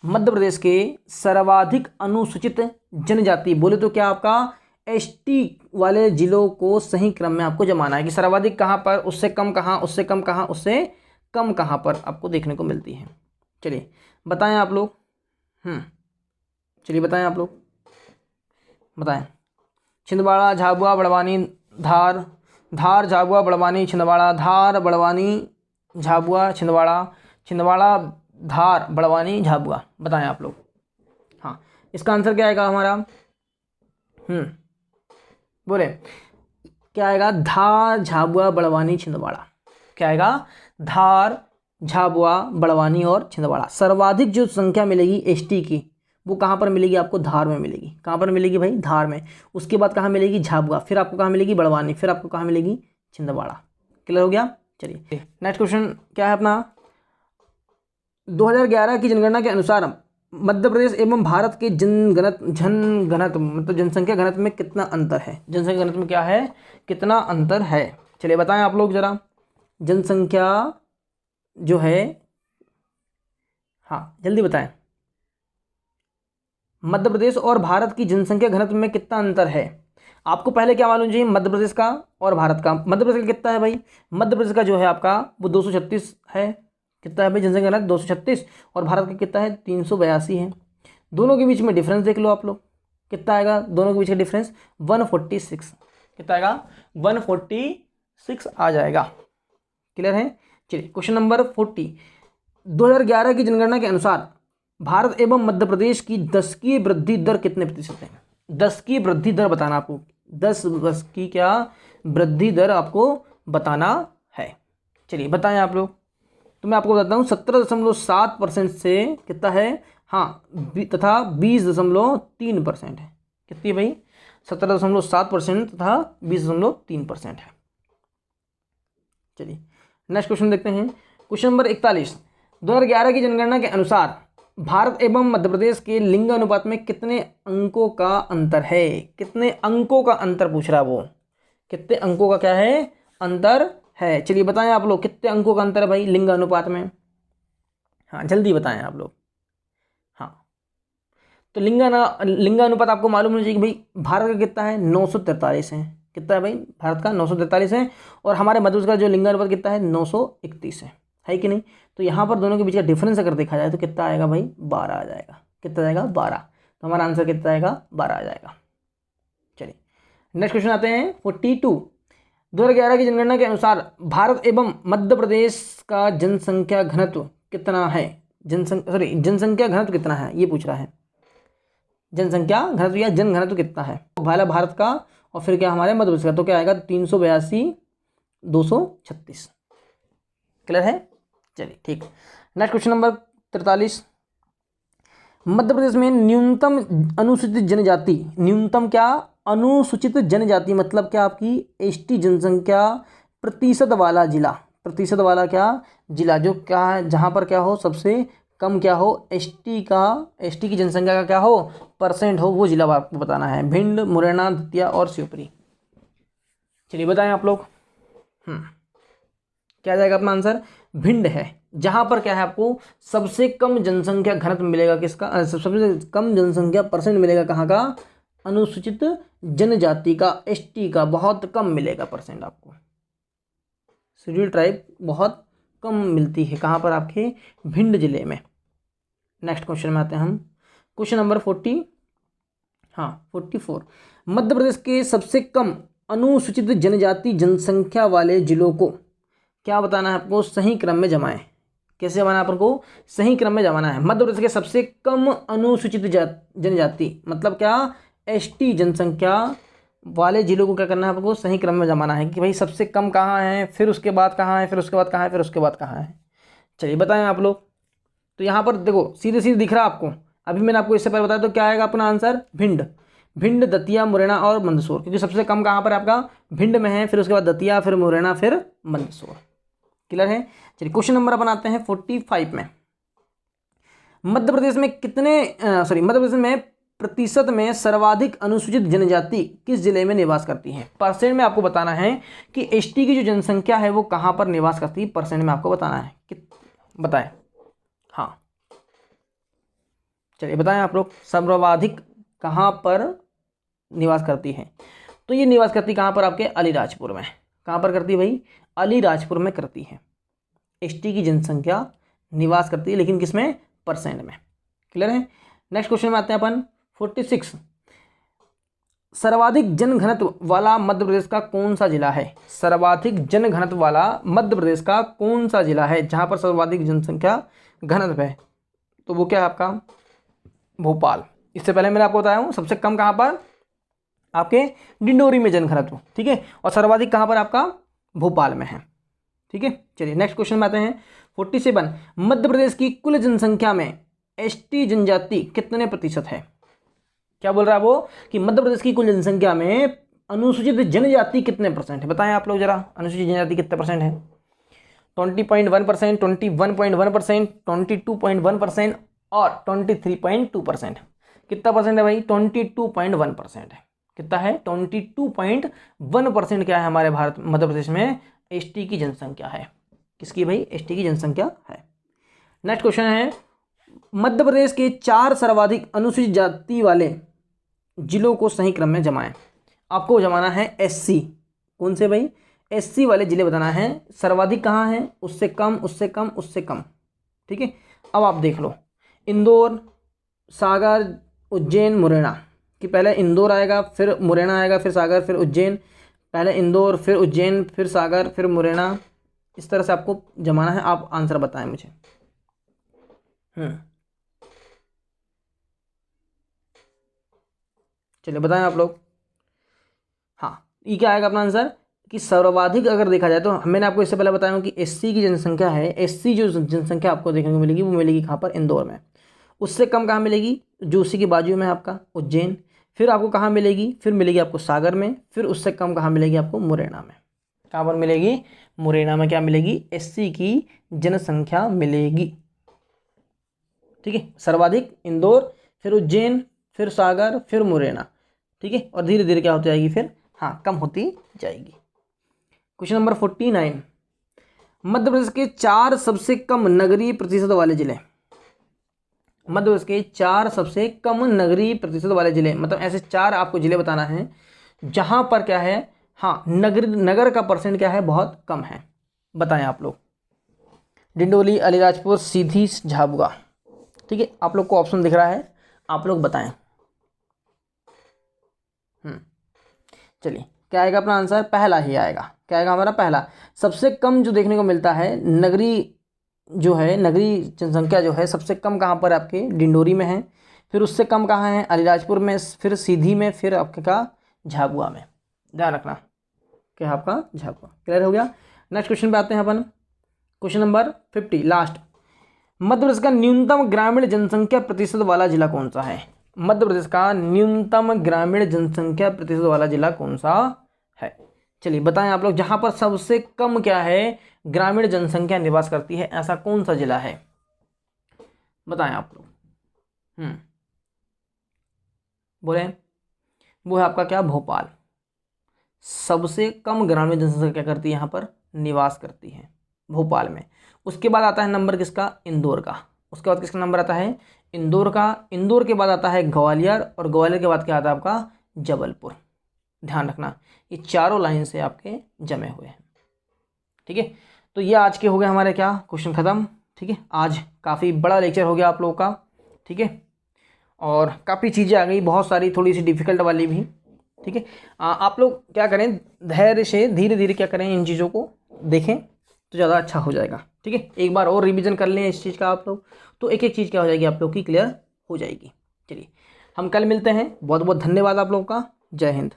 मध्य प्रदेश के सर्वाधिक अनुसूचित जनजाति बोले तो क्या आपका? ST वाले जिलों को सही क्रम में आपको जमाना है कि सर्वाधिक कहाँ पर, उससे कम कहाँ, उससे कम कहाँ, उससे कम कहाँ पर आपको देखने को मिलती है। चलिए बताएं आप लोग। चलिए बताएं आप लोग, बताएं। छिंदवाड़ा, झाबुआ, बड़वानी, धार, धार, झाबुआ, बड़वानी, छिंदवाड़ा, धार, बड़वानी, झाबुआ, छिंदवाड़ा, छिंदवाड़ा, धार, बड़वानी, झाबुआ। बताएं आप लोग। हाँ, इसका आंसर क्या आएगा हमारा? बोले क्या आएगा? धार, झाबुआ, बड़वानी, छिंदवाड़ा। क्या आएगा? धार, झाबुआ, बड़वानी और छिंदवाड़ा। सर्वाधिक जो संख्या मिलेगी ST की वो कहाँ पर मिलेगी? आपको धार में मिलेगी। कहाँ पर मिलेगी भाई? धार में। उसके बाद कहाँ मिलेगी? झाबुआ। फिर आपको कहाँ मिलेगी? बड़वानी। फिर आपको कहाँ मिलेगी? छिंदवाड़ा। क्लियर हो गया? चलिए नेक्स्ट क्वेश्चन क्या है अपना? 2011 की जनगणना के अनुसार मध्य प्रदेश एवं भारत के जनघनत्व मतलब जनसंख्या घनत्व में कितना अंतर है? जनसंख्या घनत्व में क्या है? कितना अंतर है? चलिए बताएं आप लोग जरा। जनसंख्या जो है, हाँ जल्दी बताएं। मध्य प्रदेश और भारत की जनसंख्या घनत्व में कितना अंतर है? आपको पहले क्या मालूम चाहिए? मध्य प्रदेश का और भारत का। मध्य प्रदेश का कितना है भाई? मध्य प्रदेश का जो है आपका वो 236 है। कितना है भाई जनसंख्या घनत्व? 236। और भारत का कितना है? 382 है। दोनों के बीच में डिफरेंस देख लो आप लोग, कितना आएगा? दोनों के बीच का डिफरेंस 146। कितना आएगा? 146 आ जाएगा। क्लियर है? चलिए क्वेश्चन नंबर 40, 2011 की जनगणना के अनुसार भारत एवं मध्य प्रदेश की 10 की वृद्धि दर कितने प्रतिशत है? 10 की वृद्धि दर बताना आपको। 10 की क्या वृद्धि दर आपको बताना है। चलिए बताएं आप लोग। तो मैं आपको बताता हूँ 17.7% से कितना है? हाँ, तथा 20.3% है। कितनी भाई? 17.7% तथा 20.3% है। चलिए नेक्स्ट क्वेश्चन देखते हैं। क्वेश्चन नंबर 41, 2011 की जनगणना के अनुसार भारत एवं मध्य प्रदेश के लिंग अनुपात में कितने अंकों का अंतर है? कितने अंकों का अंतर पूछ रहा है वो, कितने अंकों का क्या है, अंतर है। चलिए बताएं आप लोग, कितने अंकों का अंतर है भाई लिंग अनुपात में? हाँ जल्दी बताएं आप लोग। हाँ तो लिंगानुपात आपको मालूम होना चाहिए कि भाई भारत का कितना है, 943 है। कितना है भाई भारत का? 943 है। और हमारे मध्य प्रदेश का जो लिंगानुपात कितना है, 931 है कि नहीं? तो यहाँ पर दोनों के बीच का डिफरेंस अगर देखा जाए तो कितना आएगा भाई, 12 आ जाएगा। कितना आएगा, 12। तो हमारा आंसर कितना आएगा, 12 आ जाएगा। चलिए नेक्स्ट क्वेश्चन आते हैं 42। 2011 की जनगणना के अनुसार भारत एवं मध्य प्रदेश का जनसंख्या घनत्व कितना है? जनसंख्या घनत्व कितना है ये पूछ रहा है। जनसंख्या घनत्व या जन घनत्व कितना है? पहला भारत का और फिर क्या हमारे मध्य प्रदेश का, तो क्या आएगा 382 236। क्लियर है? चलिए ठीक। Next question number 43। Madhya Pradesh में न्यूनतम अनुसूचित जनजाति, न्यूनतम क्या, अनुसूचित जनजाति मतलब क्या, आपकी एसटी जनसंख्या प्रतिशत वाला जिला, प्रतिशत वाला क्या जिला, जो क्या है जहाँ पर क्या हो सबसे कम क्या हो, एसटी की जनसंख्या का क्या हो, परसेंट हो, वो जिला आपको बताना है। भिंड, मुरैना, दतिया और शिवपुरी। चलिए बताएं आप लोग। क्या जाएगा अपना आंसर? भिंड है। जहां पर क्या है आपको सबसे कम जनसंख्या घनत्व मिलेगा, किसका, सबसे कम जनसंख्या परसेंट मिलेगा, कहाँ का, अनुसूचित जनजाति का, एसटी का बहुत कम मिलेगा परसेंट आपको। शेड्यूल ट्राइब बहुत कम मिलती है कहाँ पर, आपके भिंड जिले में। नेक्स्ट क्वेश्चन में आते हैं हम, क्वेश्चन नंबर 44। मध्य प्रदेश के सबसे कम अनुसूचित जनजाति जनसंख्या वाले जिलों को क्या बताना है आपको, सही क्रम में जमाएं। कैसे जमाना है आपको, सही क्रम में जमाना है। मध्य प्रदेश के सबसे कम अनुसूचित जनजाति मतलब क्या, एसटी जनसंख्या वाले जिलों को क्या करना है आपको, सही क्रम में जमाना है कि भाई सबसे कम कहाँ है, फिर उसके बाद कहाँ है, फिर उसके बाद कहाँ है, फिर उसके बाद कहाँ है। चलिए बताएं आप लोग। तो यहाँ पर देखो सीधे सीधे दिख रहा है आपको, अभी मैंने आपको इससे पहले बताया, तो क्या आएगा अपना आंसर, भिंड, दतिया, मुरैना और मंदसौर, क्योंकि सबसे कम कहाँ पर आपका भिंड में है, फिर उसके बाद दतिया, फिर मुरैना, फिर मंदसौर। क्लियर है? चलिए क्वेश्चन नंबर अपन आते हैं 45 में। मध्य प्रदेश में प्रतिशत में सर्वाधिक अनुसूचित जनजाति किस जिले में निवास करती है? परसेंट में आपको बताना है कि एसटी की जो जनसंख्या है वो कहाँ पर निवास करती है, परसेंट में आपको बताना है कि बताएं। हाँ चलिए बताएं आप लोग, सर्वाधिक कहाँ पर निवास करती है? तो ये निवास करती कहाँ पर, आपके अलीराजपुर में। कहाँ पर करती है भाई, अलीराजपुर में करती है। एसटी की जनसंख्या निवास करती है, लेकिन किसमें, परसेंट में। क्लियर है? नेक्स्ट क्वेश्चन में आते हैं अपन 46। सर्वाधिक जनघनत्व वाला मध्य प्रदेश का कौन सा जिला है? सर्वाधिक जनघनत्व वाला मध्य प्रदेश का कौन सा जिला है जहां पर सर्वाधिक जनसंख्या घनत्व है? तो वो क्या है आपका, भोपाल। इससे पहले मैंने आपको बताया हूँ सबसे कम कहाँ पर, आपके डिंडोरी में जनघनत्व, ठीक है, और सर्वाधिक कहाँ पर आपका, भोपाल में है। ठीक है, चलिए नेक्स्ट क्वेश्चन में आते हैं 47। मध्य प्रदेश की कुल जनसंख्या में एसटी जनजाति कितने प्रतिशत है? क्या बोल रहा है वो कि मध्य प्रदेश की कुल जनसंख्या में अनुसूचित जनजाति कितने परसेंट है? बताएं आप लोग जरा, अनुसूचित जनजाति कितने परसेंट है? 20.1%, 21.1%, 22.1% और 23.2%। कितना परसेंट है भाई? 22.1% है। कितना है? 22.1% क्या है हमारे भारत मध्य प्रदेश में एसटी की जनसंख्या है। किसकी भाई? एसटी की जनसंख्या है। नेक्स्ट क्वेश्चन है, मध्य प्रदेश के 4 सर्वाधिक अनुसूचित जाति वाले जिलों को सही क्रम में जमाएं। आपको जमाना है एससी। कौन से भाई? एससी वाले जिले बताना है। सर्वाधिक कहाँ है? उससे कम, उससे कम, उससे कम। ठीक है, अब आप देख लो, इंदौर, सागर, उज्जैन, मुरैना, कि पहले इंदौर आएगा, फिर मुरैना आएगा, फिर सागर, फिर उज्जैन, पहले इंदौर, फिर उज्जैन, फिर सागर, फिर मुरैना। इस तरह से आपको जमाना है। आप आंसर बताएं मुझे। चलिए बताएं आप लोग। हाँ, ये क्या आएगा अपना आंसर कि सर्वाधिक अगर देखा जाए तो मैंने आपको इससे पहले बताया कि एससी की जनसंख्या है, एससी जो जनसंख्या आपको देखने को मिलेगी वो मिलेगी कहाँ पर? इंदौर में। उससे कम कहाँ मिलेगी? जो उसी के बाजू में है आपका उज्जैन। फिर आपको कहाँ मिलेगी? फिर मिलेगी आपको सागर में। फिर उससे कम कहाँ मिलेगी आपको? मुरैना में। कहाँ पर मिलेगी? मुरैना में क्या मिलेगी? एससी की जनसंख्या मिलेगी। ठीक है, सर्वाधिक इंदौर, फिर उज्जैन, फिर सागर, फिर मुरैना, ठीक है, और धीरे धीरे क्या होती जाएगी फिर, हाँ, कम होती जाएगी। क्वेश्चन नंबर 49, मध्य प्रदेश के 4 सबसे कम नगरीय प्रतिशत वाले जिले। मध्य प्रदेश के 4 सबसे कम नगरीय प्रतिशत वाले जिले, मतलब ऐसे 4 आपको जिले बताना है जहां पर क्या है, हाँ, नगर का परसेंट क्या है, बहुत कम है। बताएं आप लोग। डिंडोली, अलीराजपुर, सीधी, झाबुआ। ठीक है, आप लोग को ऑप्शन दिख रहा है, आप लोग बताएं। चलिए, क्या आएगा अपना आंसर, पहला ही आएगा। क्या आएगा हमारा, पहला। सबसे कम जो देखने को मिलता है नगरीय जो है, नगरीय जनसंख्या जो है सबसे कम कहाँ पर आपके, डिंडोरी में है, फिर उससे कम कहाँ है, अलीराजपुर में, फिर सीधी में, फिर आपके का झाबुआ में। ध्यान रखना क्या आपका झाबुआ। क्लियर हो गया। नेक्स्ट क्वेश्चन पे आते हैं अपन। Question number 50 last. Madhya Pradesh का न्यूनतम ग्रामीण जनसंख्या प्रतिशत वाला जिला कौन सा है। मध्य प्रदेश का न्यूनतम ग्रामीण जनसंख्या प्रतिशत वाला जिला कौन सा है। चलिए बताएं आप लोग, जहां पर सबसे कम क्या है, ग्रामीण जनसंख्या निवास करती है, ऐसा कौन सा जिला है, बताएं आप लोग। बोले, वो है आपका क्या, भोपाल। सबसे कम ग्रामीण जनसंख्या क्या करती है, यहाँ पर निवास करती है, भोपाल में। उसके बाद आता है नंबर किसका, इंदौर का। उसके बाद किसका नंबर आता है, इंदौर का। इंदौर के बाद आता है ग्वालियर, और ग्वालियर के बाद क्या आता है आपका, जबलपुर। ध्यान रखना, ये चारों लाइन से आपके जमे हुए हैं। ठीक है, तो ये आज के हो गए हमारे क्या, क्वेश्चन खत्म। ठीक है, आज काफ़ी बड़ा लेक्चर हो गया आप लोगों का। ठीक है, और काफ़ी चीज़ें आ गई, बहुत सारी, थोड़ी सी डिफिकल्ट वाली भी। ठीक है, आप लोग क्या करें, धैर्य से धीरे धीरे क्या करें, इन चीज़ों को देखें तो ज़्यादा अच्छा हो जाएगा। ठीक है, एक बार और रिवीजन कर लें इस चीज़ का आप लोग, तो एक एक चीज़ क्या हो जाएगी आप लोग की क्लियर हो जाएगी। चलिए, हम कल मिलते हैं। बहुत बहुत धन्यवाद आप लोगों का। जय हिंद।